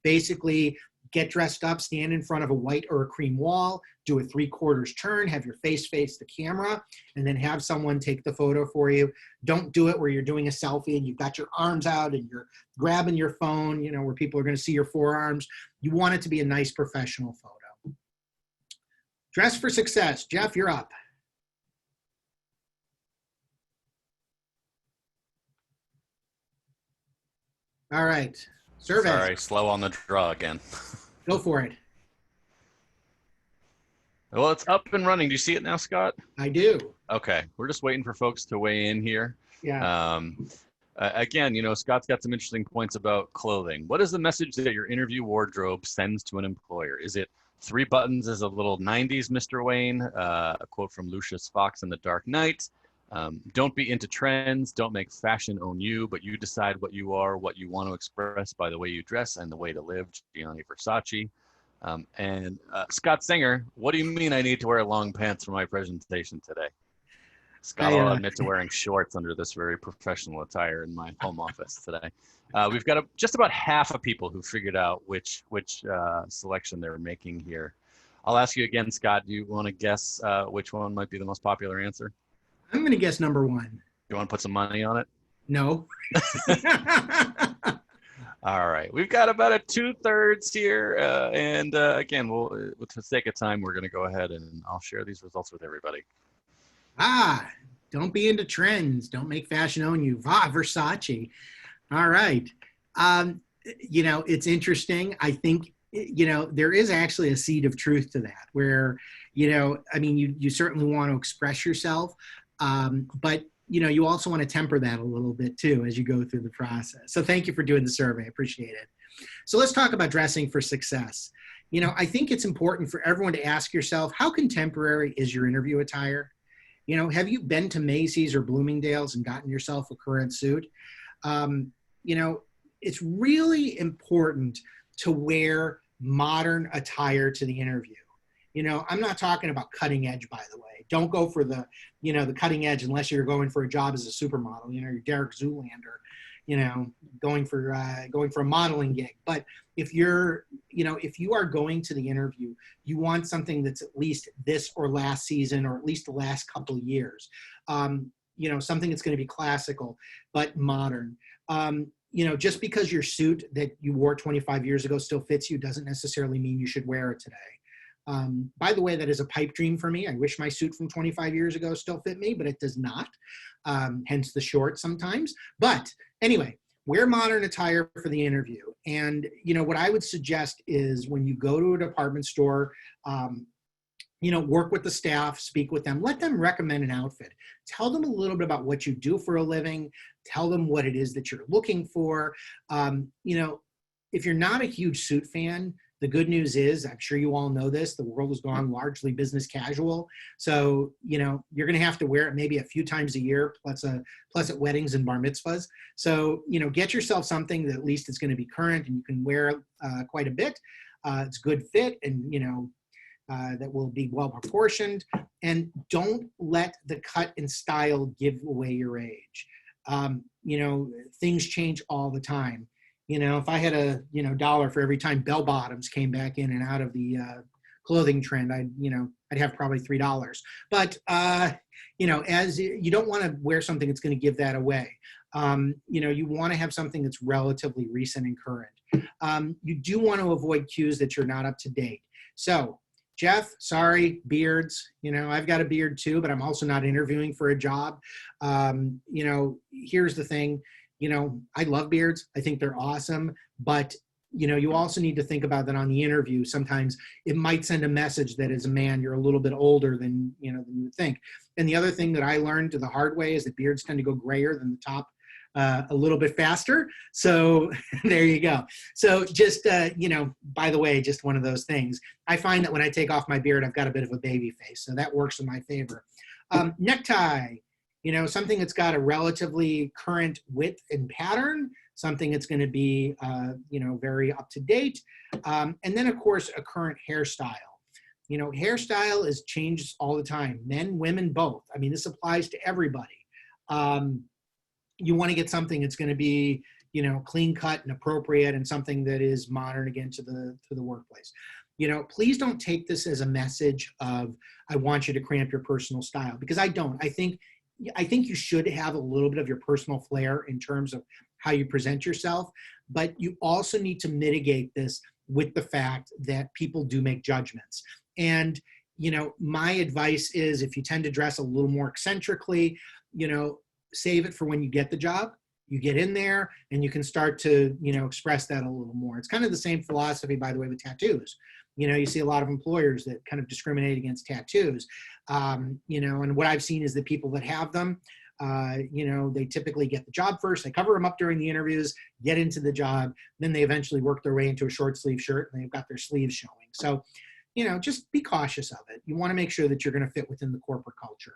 Basically, get dressed up, stand in front of a white or a cream wall, do a 3/4 turn, have your face the camera, and then have someone take the photo for you. Don't do it where you're doing a selfie and you've got your arms out and you're grabbing your phone, where people are going to see your forearms. You want it to be a nice professional photo. Dress for success. Jeff, you're up. All right. Survey.
Sorry, slow on the draw again.
Go for it.
Well, it's up and running. Do you see it now, Scott?
I do.
Okay. We're just waiting for folks to weigh in here.
Yeah.
Again, Scott's got some interesting points about clothing. What is the message that your interview wardrobe sends to an employer? Is it 3 buttons as a little 90s Mr. Wayne? A quote from Lucius Fox in The Dark Knight. Don't be into trends. Don't make fashion own you, but you decide what you are, what you want to express by the way you dress and the way to live. Gianni Versace. Scott Singer, what do you mean I need to wear long pants for my presentation today? Scott will admit to wearing shorts under this very professional attire in my home office today. We've got just about half of people who figured out which selection they're making here. I'll ask you again, Scott, do you want to guess which one might be the most popular answer?
I'm going to guess number 1.
You want to put some money on it?
No.
All right. We've got about a 2/3 here. Again, we'll, for the sake of time, we're going to go ahead and I'll share these results with everybody.
Don't be into trends. Don't make fashion own you. Versace. All right. It's interesting. I think, there is actually a seed of truth to that where, you certainly want to express yourself. But you also want to temper that a little bit too as you go through the process. So thank you for doing the survey. I appreciate it. So let's talk about dressing for success. I think it's important for everyone to ask yourself, how contemporary is your interview attire? Have you been to Macy's or Bloomingdale's and gotten yourself a current suit? It's really important to wear modern attire to the interview. I'm not talking about cutting edge, by the way. Don't go for the cutting edge unless you're going for a job as a supermodel. You're Derek Zoolander, going for a modeling gig. But if if you are going to the interview, you want something that's at least this or last season, or at least the last couple of years. Something that's going to be classical but modern. Just because your suit that you wore 25 years ago still fits you doesn't necessarily mean you should wear it today. By the way, that is a pipe dream for me. I wish my suit from 25 years ago still fit me, but it does not. Hence the shorts sometimes. But anyway, wear modern attire for the interview. And, what I would suggest is when you go to a department store, work with the staff, speak with them, let them recommend an outfit. Tell them a little bit about what you do for a living. Tell them what it is that you're looking for. If you're not a huge suit fan, The good news is, I'm sure you all know this, the world has gone largely business casual. So, you know, you're going to have to wear it maybe a few times a year, plus at weddings and bar mitzvahs. So, you know, get yourself something that at least is going to be current and you can wear quite a bit. It's good fit and, you know, that will be well proportioned. And don't let the cut and style give away your age. You know, things change all the time. You know, if I had a, you know, dollar for every time bell bottoms came back in and out of the clothing trend, I'd have probably $3. But, you know, as you don't want to wear something that's going to give that away. You know, you want to have something that's relatively recent and current. You do want to avoid cues that you're not up to date. So, Jeff, sorry, beards. You know, I've got a beard too, but I'm also not interviewing for a job. You know, here's the thing. You know, I love beards. I think they're awesome. But, you know, you also need to think about that on the interview. Sometimes it might send a message that as a man, you're a little bit older than, you know, than you would think. And the other thing that I learned the hard way is that beards tend to go grayer than the top a little bit faster. So there you go. So just, you know, by the way, just one of those things. I find that when I take off my beard, I've got a bit of a baby face. So that works in my favor. Necktie. You know, something that's got a relatively current width and pattern, something that's going to be, you know, very up to date. And then, of course, a current hairstyle. You know, hairstyle is changed all the time, men, women, both. I mean, this applies to everybody. You want to get something that's going to be, you know, clean cut and appropriate and something that is modern again to the workplace. You know, please don't take this as a message of, I want you to cramp your personal style, because I don't. I think you should have a little bit of your personal flair in terms of how you present yourself, but you also need to mitigate this with the fact that people do make judgments. And, you know, my advice is if you tend to dress a little more eccentrically, you know, save it for when you get the job. You get in there and you can start to, you know, express that a little more. It's kind of the same philosophy, by the way, with tattoos. You know, you see a lot of employers that kind of discriminate against tattoos. You know, and what I've seen is the people that have them, you know, they typically get the job first. They cover them up during the interviews, get into the job. Then they eventually work their way into a short sleeve shirt and they've got their sleeves showing. So, you know, just be cautious of it. You want to make sure that you're going to fit within the corporate culture.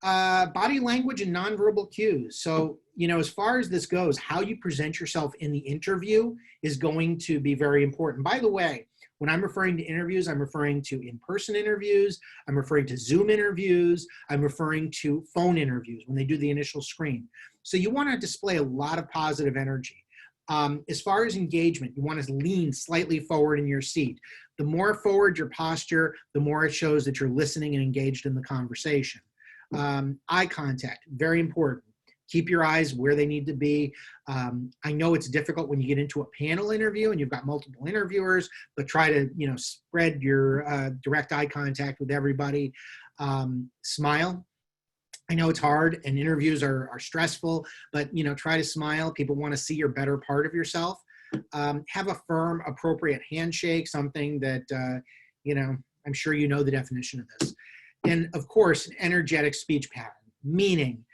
Body language and nonverbal cues. So, you know, as far as this goes, how you present yourself in the interview is going to be very important. By the way, when I'm referring to interviews, I'm referring to in-person interviews, I'm referring to Zoom interviews, I'm referring to phone interviews when they do the initial screen. So you want to display a lot of positive energy. As far as engagement, you want to lean slightly forward in your seat. The more forward your posture, the more it shows that you're listening and engaged in the conversation. Eye contact, very important. Keep your eyes where they need to be. I know it's difficult when you get into a panel interview and you've got multiple interviewers, but try to, you know, spread your direct eye contact with everybody. Smile. I know it's hard and interviews are stressful, but, you know, try to smile. People want to see your better part of yourself. Have a firm, appropriate handshake, something that, you know, I'm sure you know the definition of this. And of course, an energetic speech pattern, meaning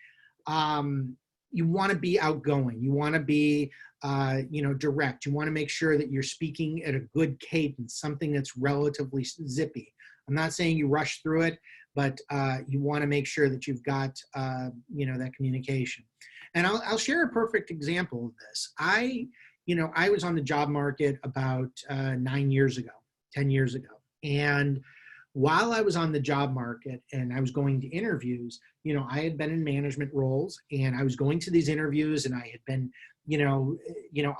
you want to be outgoing. You want to be, you know, direct. You want to make sure that you're speaking at a good cadence, something that's relatively zippy. I'm not saying you rush through it, but you want to make sure that you've got, you know, that communication. And I'll share a perfect example of this. You know, I was on the job market about 9 years ago, 10 years ago. And while I was on the job market and I was going to interviews, you know, I had been in management roles and I was going to these interviews and I had been, you know,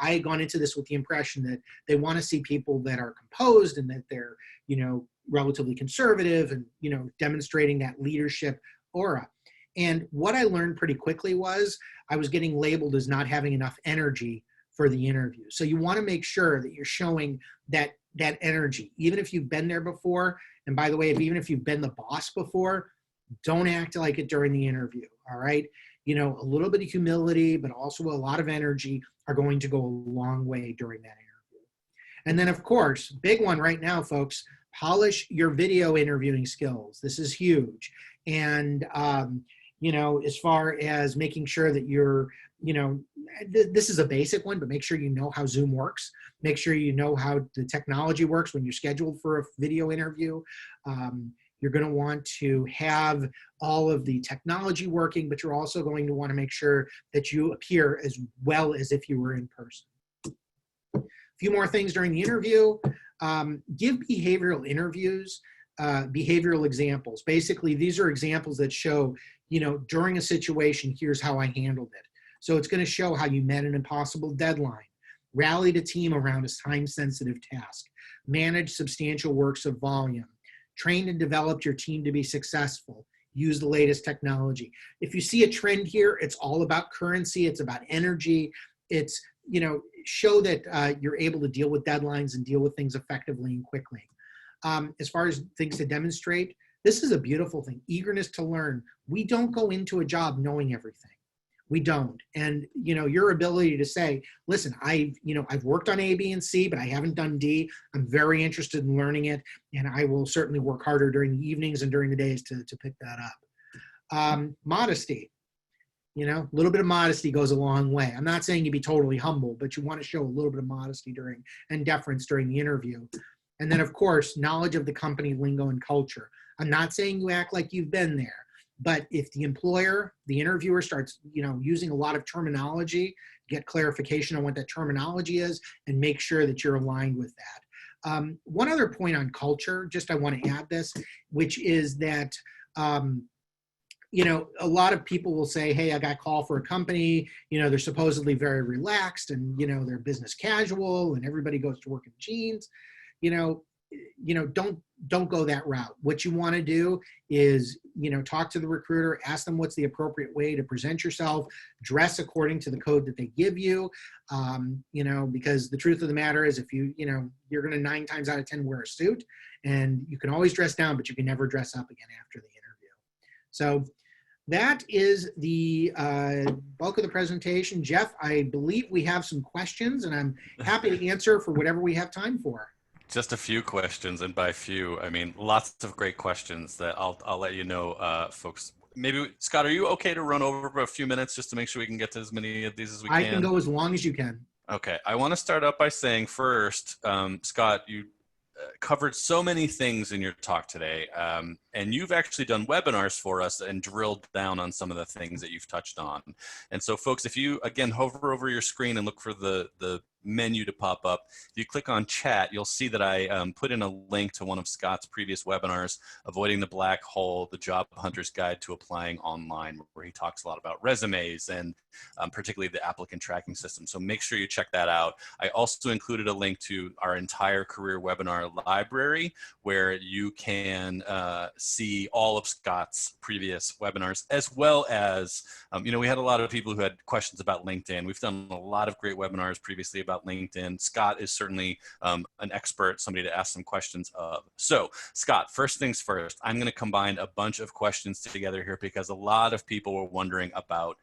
I had gone into this with the impression that they want to see people that are composed and that they're, you know, relatively conservative and, you know, demonstrating that leadership aura. And what I learned pretty quickly was I was getting labeled as not having enough energy for the interview. So you want to make sure that you're showing that energy, even if you've been there before. And by the way, even if you've been the boss before, don't act like it during the interview, all right? You know, a little bit of humility, but also a lot of energy are going to go a long way during that interview. And then, of course, big one right now, folks, polish your video interviewing skills. This is huge. And, you know, as far as making sure that you're, this is a basic one, but make sure you know how Zoom works. Make sure you know how the technology works when you're scheduled for a video interview. You're going to want to have all of the technology working, but you're also going to want to make sure that you appear as well as if you were in person. A few more things during the interview. Give behavioral interviews, behavioral examples. Basically, these are examples that show, during a situation, here's how I handled it. So it's going to show how you met an impossible deadline, rallied a team around a time-sensitive task, managed substantial works of volume, trained and developed your team to be successful, use the latest technology. If you see a trend here, it's all about currency, it's about energy, it's, show that you're able to deal with deadlines and deal with things effectively and quickly. As far as things to demonstrate, this is a beautiful thing, eagerness to learn. We don't go into a job knowing everything. We don't. And, your ability to say, listen, I've worked on A, B, and C, but I haven't done D. I'm very interested in learning it. And I will certainly work harder during the evenings and during the days to pick that up. Modesty, a little bit of modesty goes a long way. I'm not saying you be totally humble, but you want to show a little bit of modesty and deference during the interview. And then, of course, knowledge of the company lingo and culture. I'm not saying you act like you've been there. But if the interviewer starts, using a lot of terminology, get clarification on what that terminology is and make sure that you're aligned with that. One other point on culture, I want to add this, which is that, a lot of people will say, hey, I got a call for a company, they're supposedly very relaxed and, they're business casual and everybody goes to work in jeans. Don't go that route. What you want to do is, talk to the recruiter, ask them what's the appropriate way to present yourself, dress according to the code that they give you, because the truth of the matter is if you're going to 9 times out of 10 wear a suit, and you can always dress down, but you can never dress up again after the interview. So that is the bulk of the presentation. Jeff, I believe we have some questions, and I'm happy to answer for whatever we have time for.
Just a few questions, and by few, I mean lots of great questions that I'll let you know, folks. Maybe, Scott, are you okay to run over for a few minutes just to make sure we can get to as many of these as we can?
I can go as long as you can.
Okay. I want to start up by saying first, Scott, you covered so many things in your talk today, and you've actually done webinars for us and drilled down on some of the things that you've touched on. And so, folks, if you, again, hover over your screen and look for the menu to pop up, if you click on chat, you'll see that I put in a link to one of Scott's previous webinars, Avoiding the Black Hole, the Job Hunter's Guide to Applying Online, where he talks a lot about resumes and particularly the applicant tracking system. So make sure you check that out. I also included a link to our entire career webinar library, where you can see all of Scott's previous webinars, as well as, we had a lot of people who had questions about LinkedIn. We've done a lot of great webinars previously about LinkedIn. Scott is certainly an expert, somebody to ask some questions of. So, Scott, first things first, I'm going to combine a bunch of questions together here because a lot of people were wondering about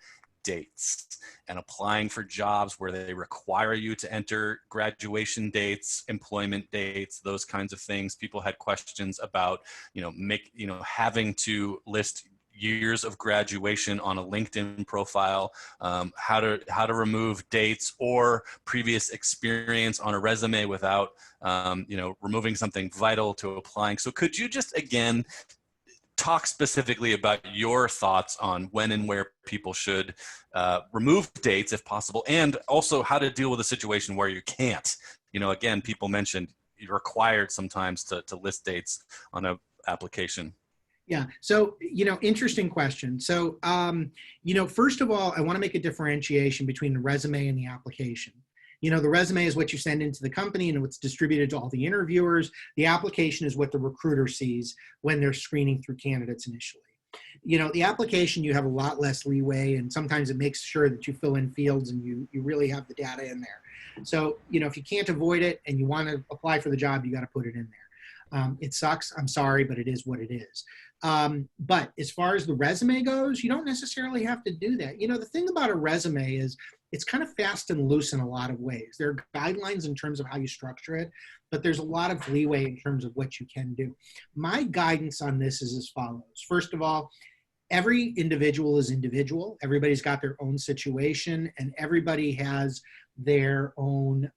dates and applying for jobs where they require you to enter graduation dates, employment dates, those kinds of things. People had questions about, having to list years of graduation on a LinkedIn profile, how to remove dates or previous experience on a resume without, removing something vital to applying. So could you just, again, talk specifically about your thoughts on when and where people should remove dates if possible, and also how to deal with a situation where you can't. Again, people mentioned you're required sometimes to list dates on an application.
Yeah. So, interesting question. So, first of all, I want to make a differentiation between the resume and the application. The resume is what you send into the company and what's distributed to all the interviewers. The application is what the recruiter sees when they're screening through candidates initially. The application, you have a lot less leeway, and sometimes it makes sure that you fill in fields and you really have the data in there. So, if you can't avoid it and you want to apply for the job, you got to put it in there. It sucks. I'm sorry, but it is what it is. But as far as the resume goes, you don't necessarily have to do that. The thing about a resume is it's kind of fast and loose in a lot of ways. There are guidelines in terms of how you structure it, but there's a lot of leeway in terms of what you can do. My guidance on this is as follows. First of all, every individual is individual. Everybody's got their own situation, and everybody has their own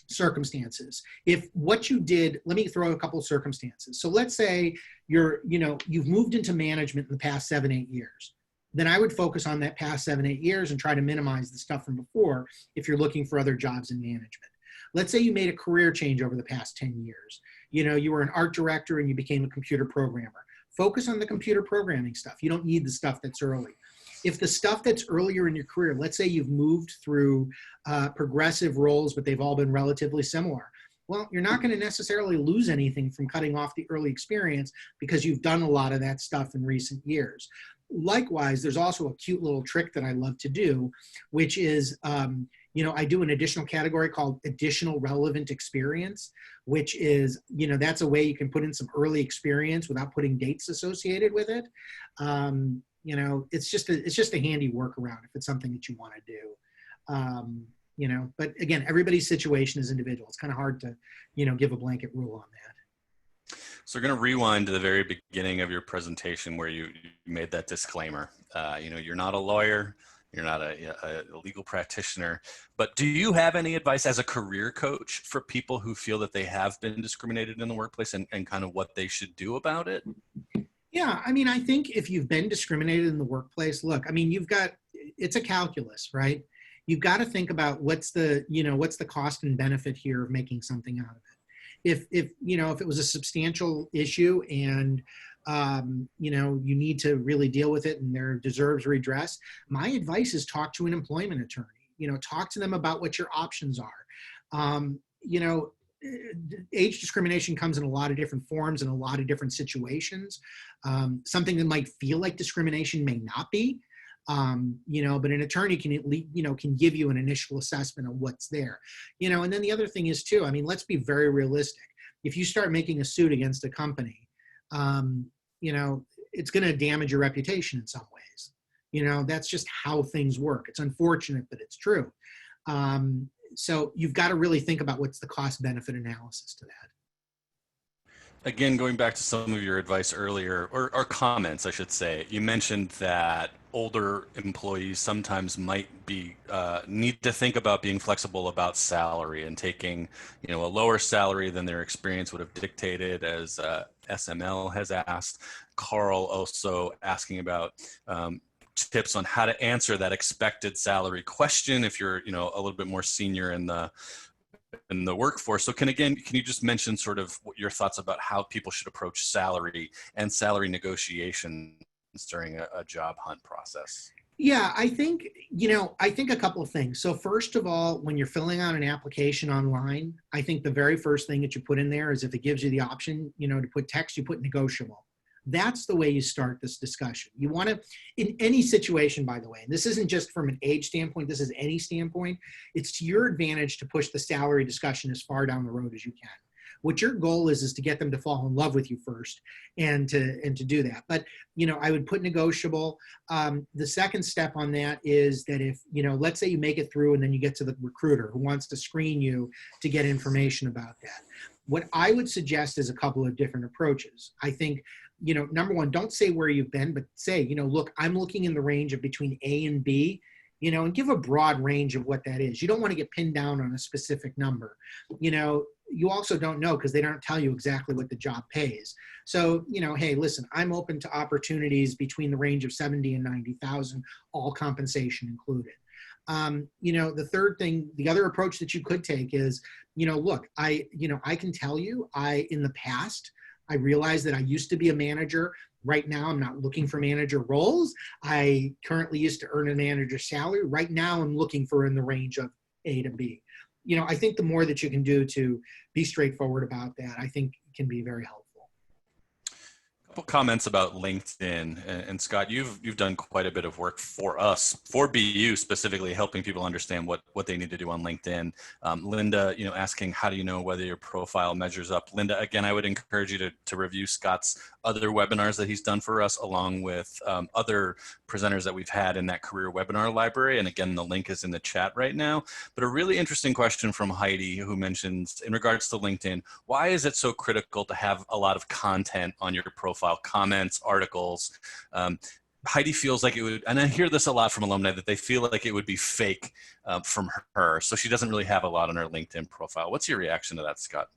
circumstances. If what you did, let me throw a couple of circumstances. So let's say you've moved into management in the past 7-8 years. Then I would focus on that past 7-8 years and try to minimize the stuff from before if you're looking for other jobs in management. Let's say you made a career change over the past 10 years. You were an art director and you became a computer programmer. Focus on the computer programming stuff. You don't need the stuff that's early. If the stuff that's earlier in your career, let's say you've moved through progressive roles, but they've all been relatively similar. Well, you're not going to necessarily lose anything from cutting off the early experience because you've done a lot of that stuff in recent years. Likewise, there's also a cute little trick that I love to do, which is, I do an additional category called additional relevant experience, which is, that's a way you can put in some early experience without putting dates associated with it. It's just a handy workaround if it's something that you want to do. But again, everybody's situation is individual. It's kind of hard to, give a blanket rule on that.
So we're going to rewind to the very beginning of your presentation where you made that disclaimer. You're not a lawyer, you're not a legal practitioner, but do you have any advice as a career coach for people who feel that they have been discriminated in the workplace and kind of what they should do about it?
Yeah, I think if you've been discriminated in the workplace, look, it's a calculus, right? You've got to think about what's the cost and benefit here of making something out of it. If it was a substantial issue and, you need to really deal with it and there deserves redress, my advice is talk to an employment attorney, talk to them about what your options are. Age discrimination comes in a lot of different forms and a lot of different situations. Something that might feel like discrimination may not be, but an attorney can at least, can give you an initial assessment of what's there, and then the other thing is too, let's be very realistic. If you start making a suit against a company, it's going to damage your reputation in some ways. That's just how things work. It's unfortunate, but it's true. So you've got to really think about what's the cost benefit analysis to that.
Again, going back to some of your advice earlier, or comments, I should say, you mentioned that older employees sometimes might be need to think about being flexible about salary and taking, a lower salary than their experience would have dictated, as SML has asked. Carl also asking about tips on how to answer that expected salary question if you're, a little bit more senior in the workforce. So can you just mention sort of what your thoughts about how people should approach salary and salary negotiations during a job hunt process?
Yeah, I think a couple of things. So first of all, when you're filling out an application online, I think the very first thing that you put in there is, if it gives you the option, to put text, you put negotiable. That's the way you start this discussion. You want to, in any situation, by the way, and this isn't just from an age standpoint, this is any standpoint, it's to your advantage to push the salary discussion as far down the road as you can. What your goal is to get them to fall in love with you first and to do that. But, I would put negotiable. The second step on that is that if, let's say you make it through and then you get to the recruiter who wants to screen you to get information about that. What I would suggest is a couple of different approaches. I think, number one, don't say where you've been, but say, look, I'm looking in the range of between A and B, and give a broad range of what that is. You don't want to get pinned down on a specific number. You also don't know because they don't tell you exactly what the job pays. So, hey, listen, I'm open to opportunities between the range of 70 and 90,000, all compensation included. The third thing, the other approach that you could take is, look, I can tell you, in the past, I realized that I used to be a manager. Right now, I'm not looking for manager roles. I currently used to earn a manager salary. Right now, I'm looking for in the range of A to B. I think the more that you can do to be straightforward about that, I think can be very helpful.
Couple comments about LinkedIn, and Scott, you've done quite a bit of work for us, for BU specifically, helping people understand what they need to do on LinkedIn. Linda, asking how do you know whether your profile measures up? Linda, again, I would encourage you to review Scott's other webinars that he's done for us, along with other presenters that we've had in that career webinar library. And again, the link is in the chat right now. But a really interesting question from Heidi, who mentions, in regards to LinkedIn, why is it so critical to have a lot of content on your profile profile, comments, articles. Heidi feels like it would, and I hear this a lot from alumni, that they feel like it would be fake from her. So she doesn't really have a lot on her LinkedIn profile. What's your reaction to that, Scott?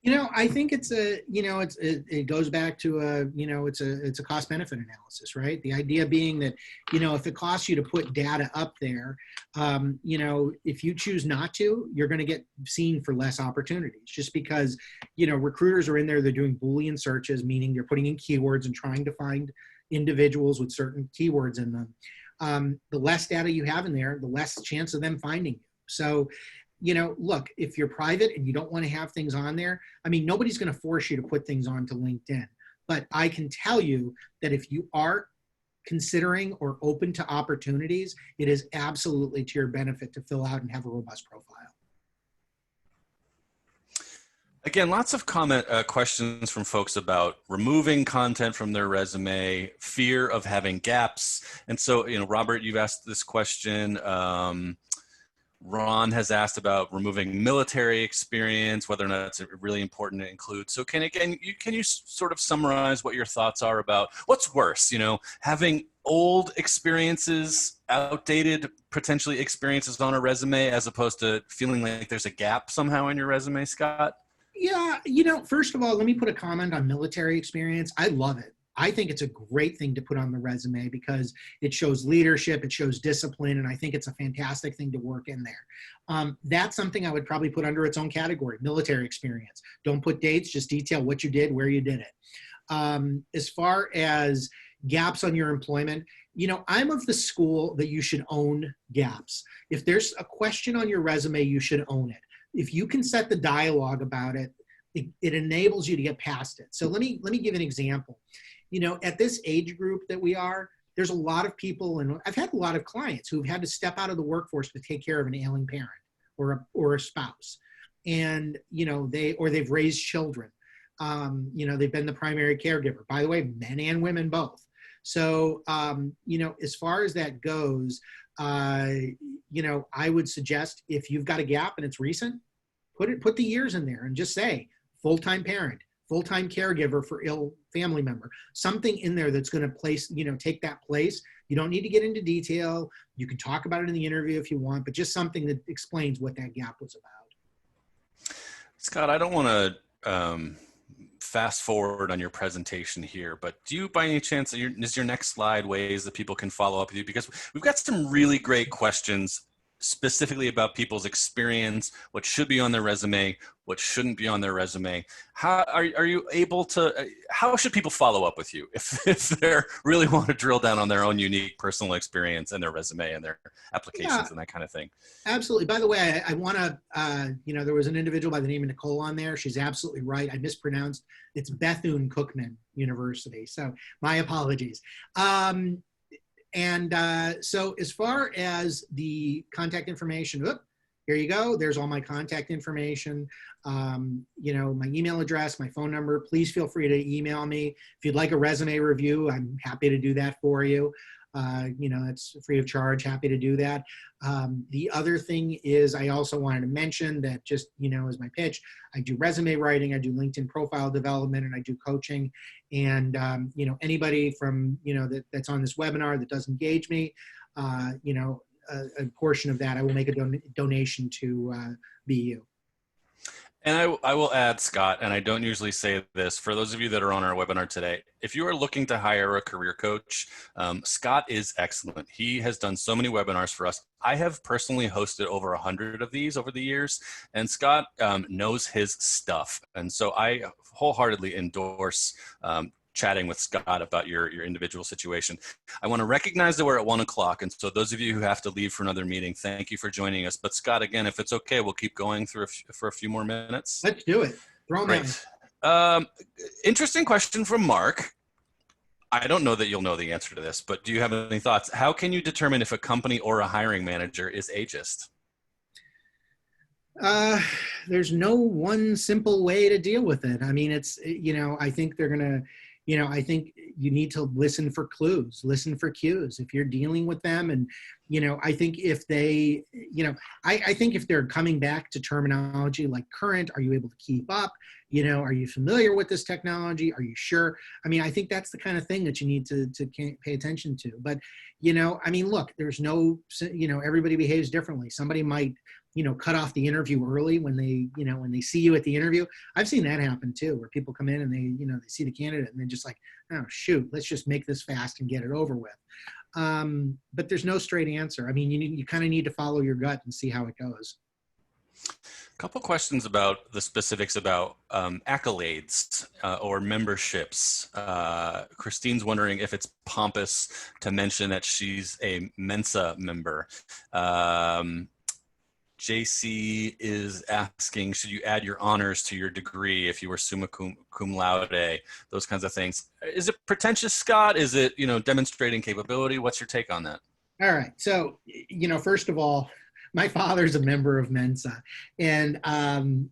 I think it goes back to it's a cost benefit analysis, right? The idea being that, if it costs you to put data up there, if you choose not to, you're going to get seen for less opportunities just because, recruiters are in there, they're doing Boolean searches, meaning they're putting in keywords and trying to find individuals with certain keywords in them. The less data you have in there, the less chance of them finding you. So, look, if you're private and you don't want to have things on there, nobody's going to force you to put things onto LinkedIn. But I can tell you that if you are considering or open to opportunities, it is absolutely to your benefit to fill out and have a robust profile.
Again, lots of questions from folks about removing content from their resume, fear of having gaps. And so, Robert, you've asked this question. Ron has asked about removing military experience, whether or not it's really important to include. So can you sort of summarize what your thoughts are about what's worse, having old experiences, outdated potentially experiences on a resume, as opposed to feeling like there's a gap somehow in your resume, Scott?
Yeah, first of all, let me put a comment on military experience. I love it. I think it's a great thing to put on the resume because it shows leadership, it shows discipline, and I think it's a fantastic thing to work in there. That's something I would probably put under its own category, military experience. Don't put dates, just detail what you did, where you did it. As far as gaps on your employment, I'm of the school that you should own gaps. If there's a question on your resume, you should own it. If you can set the dialogue about it, it enables you to get past it. So let me give an example. At this age group that we are, there's a lot of people, and I've had a lot of clients who've had to step out of the workforce to take care of an ailing parent or a spouse. And, they've raised children. They've been the primary caregiver. By the way, men and women both. So, as far as that goes, I would suggest if you've got a gap and it's recent, put the years in there and just say full-time parent, full-time caregiver for ill family member, something in there that's going to take that place. You don't need to get into detail. You can talk about it in the interview if you want, but just something that explains what that gap was about.
Scott, I don't want to fast forward on your presentation here, but do you by any chance, is your next slide ways that people can follow up with you? Because we've got some really great questions specifically about people's experience, what should be on their resume, what shouldn't be on their resume. How are you able to, how should people follow up with you if they really want to drill down on their own unique personal experience and their resume and their applications and that kind of thing?
Absolutely. By the way, I want to, there was an individual by the name of Nicole on there. She's absolutely right. I mispronounced. It's Bethune-Cookman University. So my apologies. So as far as the contact information, here you go. There's all my contact information, my email address, my phone number. Please feel free to email me. If you'd like a resume review, I'm happy to do that for you. It's free of charge, happy to do that. The other thing is I also wanted to mention that just, as my pitch, I do resume writing, I do LinkedIn profile development, and I do coaching. And, anybody from, that's on this webinar that does engage me, a portion of that, I will make a donation to BU.
And I will add, Scott, and I don't usually say this, for those of you that are on our webinar today, if you are looking to hire a career coach, Scott is excellent. He has done so many webinars for us. I have personally hosted over 100 of these over the years, and Scott knows his stuff. And so I wholeheartedly endorse chatting with Scott about your individual situation. I want to recognize that we're at 1 o'clock. And so those of you who have to leave for another meeting, thank you for joining us. But Scott, again, if it's okay, we'll keep going through for a few more minutes.
Let's do it. Throw them
in. Interesting question from Mark. I don't know that you'll know the answer to this, but do you have any thoughts? How can you determine if a company or a hiring manager is ageist?
There's no one simple way to deal with it. I mean, it's, I think they're going to, I think you need to listen for clues, listen for cues. If you're dealing with them, and, I think if they, I think if they're coming back to terminology like current, are you able to keep up? Are you familiar with this technology? Are you sure? I mean, I think that's the kind of thing that you need to pay attention to. But, look, there's no, everybody behaves differently. Somebody might, cut off the interview early when they see you at the interview. I've seen that happen too, where people come in and they see the candidate and they're just like, oh, shoot, let's just make this fast and get it over with. But there's no straight answer. I mean, you kind of need to follow your gut and see how it goes.
A couple questions about the specifics about accolades or memberships. Christine's wondering if it's pompous to mention that she's a Mensa member. JC is asking, should you add your honors to your degree if you were summa cum laude, those kinds of things. Is it pretentious, Scott? Is it, demonstrating capability? What's your take on that?
All right. So, first of all, my father's a member of Mensa, and, I don't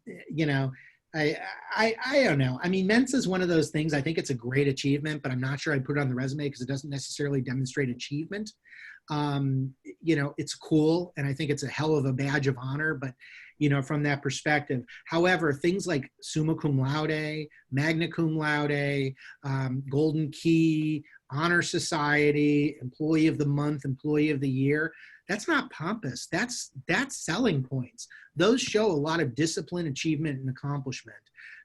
know. I mean, Mensa is one of those things. I think it's a great achievement, but I'm not sure I'd put it on the resume because it doesn't necessarily demonstrate achievement. It's cool, and I think it's a hell of a badge of honor, but, from that perspective. However, things like summa cum laude, magna cum laude, golden key, honor society, employee of the month, employee of the year, that's not pompous. That's selling points. Those show a lot of discipline, achievement, and accomplishment.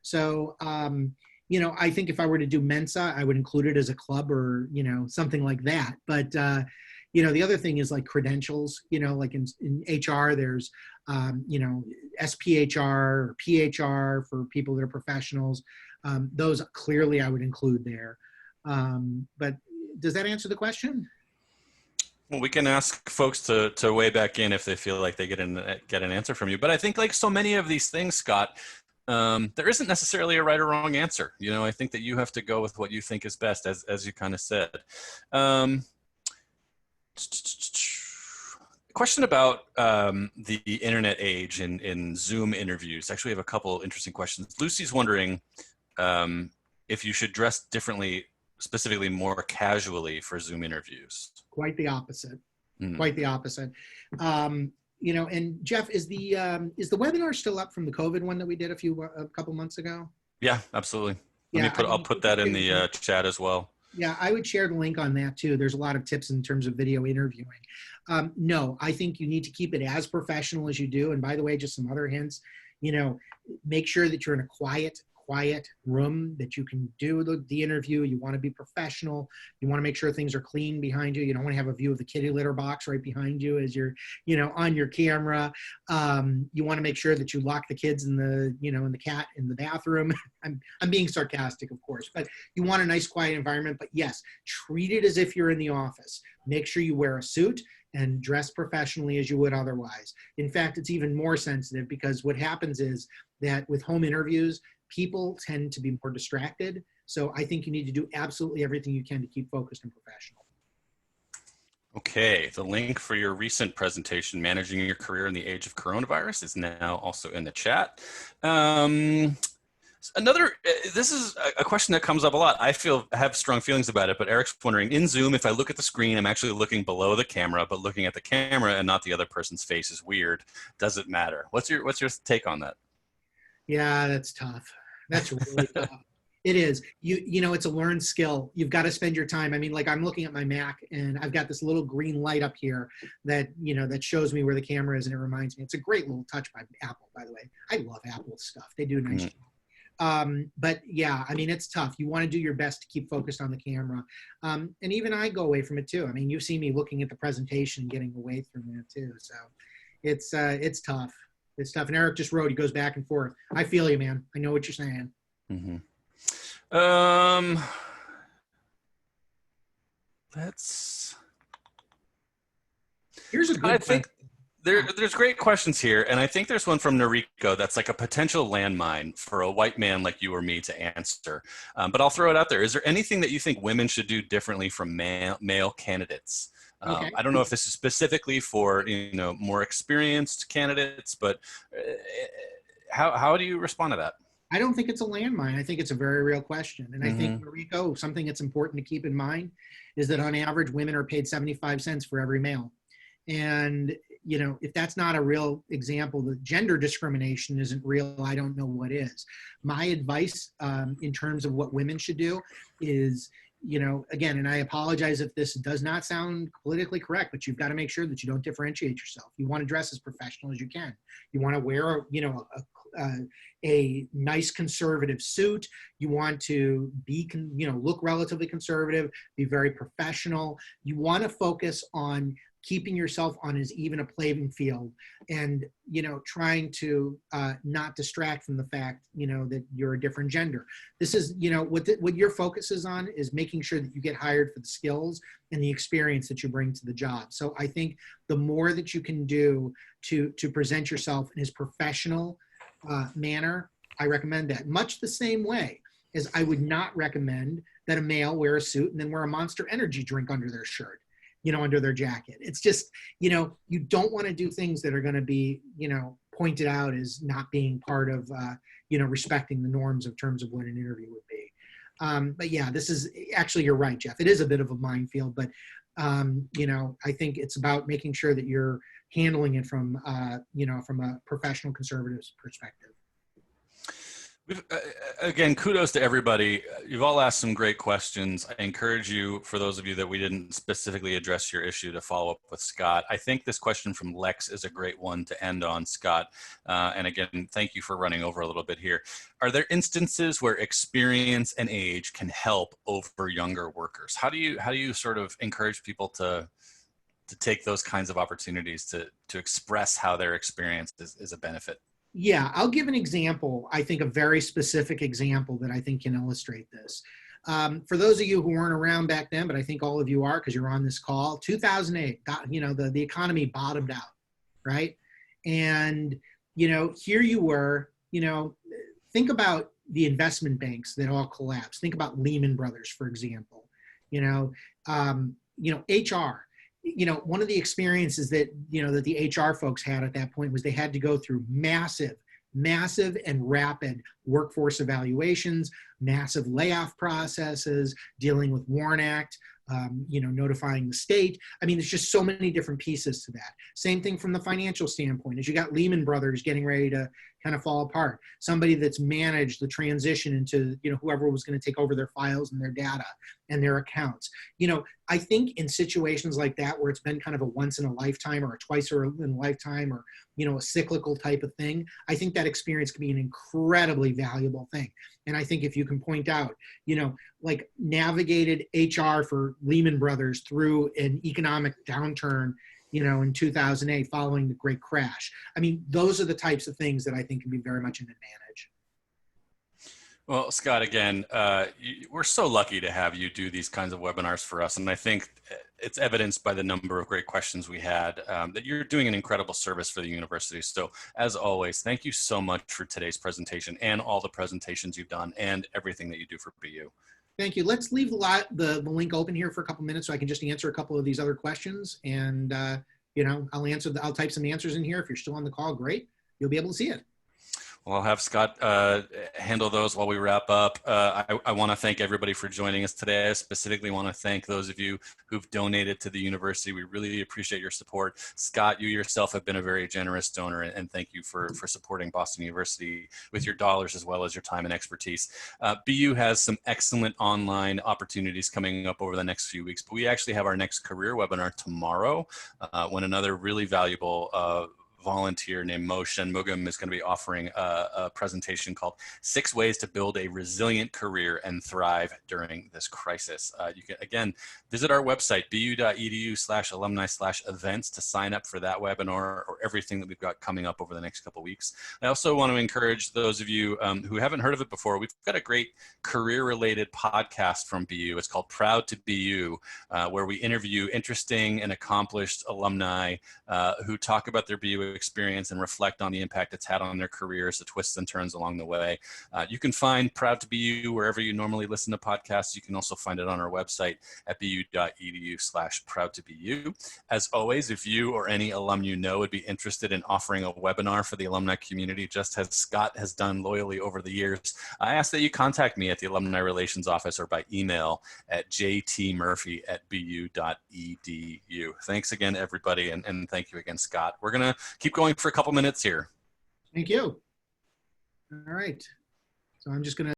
So, I think if I were to do Mensa, I would include it as a club or, something like that. But, the other thing is like credentials, like in HR, there's, SPHR or PHR for people that are professionals. Those clearly I would include there. But does that answer the question?
Well, we can ask folks to weigh back in if they feel like they get an answer from you. But I think like so many of these things, Scott, there isn't necessarily a right or wrong answer. I think that you have to go with what you think is best, as you kind of said. Question about the internet age in Zoom interviews. Actually, I have a couple interesting questions. Lucy's wondering if you should dress differently, specifically more casually for Zoom interviews.
Quite the opposite. Quite the opposite. And Jeff, is the webinar still up from the COVID one that we did a couple months ago?
Yeah, absolutely.
Yeah,
I'll put that in the chat as well.
Yeah, I would share the link on that too. There's a lot of tips in terms of video interviewing. No, I think you need to keep it as professional as you do. And by the way, just some other hints, make sure that you're in a quiet room, that you can do the interview. You want to be professional. You want to make sure things are clean behind you. You don't want to have a view of the kitty litter box right behind you as you're, on your camera. You want to make sure that you lock the kids and the cat in the bathroom. I'm being sarcastic, of course, but you want a nice, quiet environment. But yes, treat it as if you're in the office. Make sure you wear a suit and dress professionally as you would otherwise. In fact, it's even more sensitive because what happens is that with home interviews, people tend to be more distracted. So I think you need to do absolutely everything you can to keep focused and professional.
Okay, the link for your recent presentation, Managing Your Career in the Age of Coronavirus, is now also in the chat. This is a question that comes up a lot. I have strong feelings about it, but Eric's wondering, in Zoom, if I look at the screen, I'm actually looking below the camera, but looking at the camera and not the other person's face is weird. Does it matter? What's your take on that?
Yeah, that's tough. That's really tough. It is. It's a learned skill. You've got to spend your time. I mean, like I'm looking at my Mac and I've got this little green light up here that, that shows me where the camera is and it reminds me. It's a great little touch by Apple, by the way. I love Apple stuff. They do a nice job. But yeah, I mean, it's tough. You want to do your best to keep focused on the camera. And even I go away from it too. I mean, you see me looking at the presentation, getting away from that too. So it's tough. It's tough. And Eric just wrote, he goes back and forth. I feel you, man. I know what you're saying.
Mm-hmm.
Here's a good
I think there's great questions here. And I think there's one from Noriko that's like a potential landmine for a white man like you or me to answer. But I'll throw it out there. Is there anything that you think women should do differently from male candidates? Okay. I don't know if this is specifically for, more experienced candidates, but how do you respond to that?
I don't think it's a landmine. I think it's a very real question. And I think,
Hmm.
Mariko, something that's important to keep in mind is that on average, women are paid 75 cents for every male. And, if that's not a real example, that gender discrimination isn't real, I don't know what is. My advice in terms of what women should do is, again, and I apologize if this does not sound politically correct, but you've got to make sure that you don't differentiate yourself. You want to dress as professional as you can. You want to wear, a nice conservative suit. You want to be, look relatively conservative, be very professional. You want to focus on keeping yourself on as even a playing field and, trying to not distract from the fact, that you're a different gender. This is, what your focus is on is making sure that you get hired for the skills and the experience that you bring to the job. So I think the more that you can do to present yourself in as professional manner, I recommend that. Much the same way as I would not recommend that a male wear a suit and then wear a Monster Energy drink under their shirt, under their jacket. It's just, you don't want to do things that are going to be, pointed out as not being part of, respecting the norms of terms of what an interview would be. But yeah, this is actually, you're right, Jeff. It is a bit of a minefield, but, I think it's about making sure that you're handling it from, from a professional conservative's perspective.
Again, kudos to everybody. You've all asked some great questions. I encourage you, for those of you that we didn't specifically address your issue, to follow up with Scott. I think this question from Lex is a great one to end on, Scott. And again, thank you for running over a little bit here. Are there instances where experience and age can help over younger workers? How do you sort of encourage people to take those kinds of opportunities to express how their experience is a benefit?
Yeah, I'll give an example. I think a very specific example that I think can illustrate this. For those of you who weren't around back then, but I think all of you are because you're on this call, 2008, the economy bottomed out, right? And, here you were, think about the investment banks that all collapsed. Think about Lehman Brothers, for example. HR. One of the experiences that, that the HR folks had at that point was they had to go through massive and rapid workforce evaluations, massive layoff processes, dealing with WARN Act, notifying the state. I mean, there's just so many different pieces to that. Same thing from the financial standpoint, as you got Lehman Brothers getting ready to kind of fall apart. Somebody that's managed the transition into, whoever was going to take over their files and their data and their accounts. I think in situations like that, where it's been kind of a once in a lifetime or a twice in a lifetime or, a cyclical type of thing, I think that experience can be an incredibly valuable thing. And I think if you can point out, like navigated HR for Lehman Brothers through an economic downturn, in 2008 following the great crash. I mean, those are the types of things that I think can be very much an advantage.
Well, Scott, again, we're so lucky to have you do these kinds of webinars for us. And I think it's evidenced by the number of great questions we had that you're doing an incredible service for the university. So as always, thank you so much for today's presentation and all the presentations you've done and everything that you do for BU.
Thank you. Let's leave the link open here for a couple minutes so I can just answer a couple of these other questions. And, I'll type some answers in here. If you're still on the call, great. You'll be able to see it.
Well, I'll have Scott handle those while we wrap up. I want to thank everybody for joining us today. I specifically want to thank those of you who've donated to the university. We really appreciate your support. Scott, you yourself have been a very generous donor, and thank you for supporting Boston University with your dollars as well as your time and expertise. BU has some excellent online opportunities coming up over the next few weeks, but we actually have our next career webinar tomorrow when another really valuable volunteer named Mo Shenmugam is going to be offering a presentation called 6 Ways to Build a Resilient Career and Thrive During This Crisis. You can, again, visit our website, bu.edu/alumni/events to sign up for that webinar or everything that we've got coming up over the next couple of weeks. I also want to encourage those of you who haven't heard of it before, we've got a great career-related podcast from BU. It's called Proud to BU, where we interview interesting and accomplished alumni who talk about their BU experience and reflect on the impact it's had on their careers, the twists and turns along the way. You can find Proud to Be You wherever you normally listen to podcasts. You can also find it on our website at bu.edu/proudtobeyou. As always, if you or any alum you know would be interested in offering a webinar for the alumni community, just as Scott has done loyally over the years, I ask that you contact me at the Alumni Relations Office or by email at jtmurphy@bu.edu. Thanks again, everybody, and thank you again, Scott. We're going to keep going for a couple minutes here.
Thank you. All right. So I'm just going to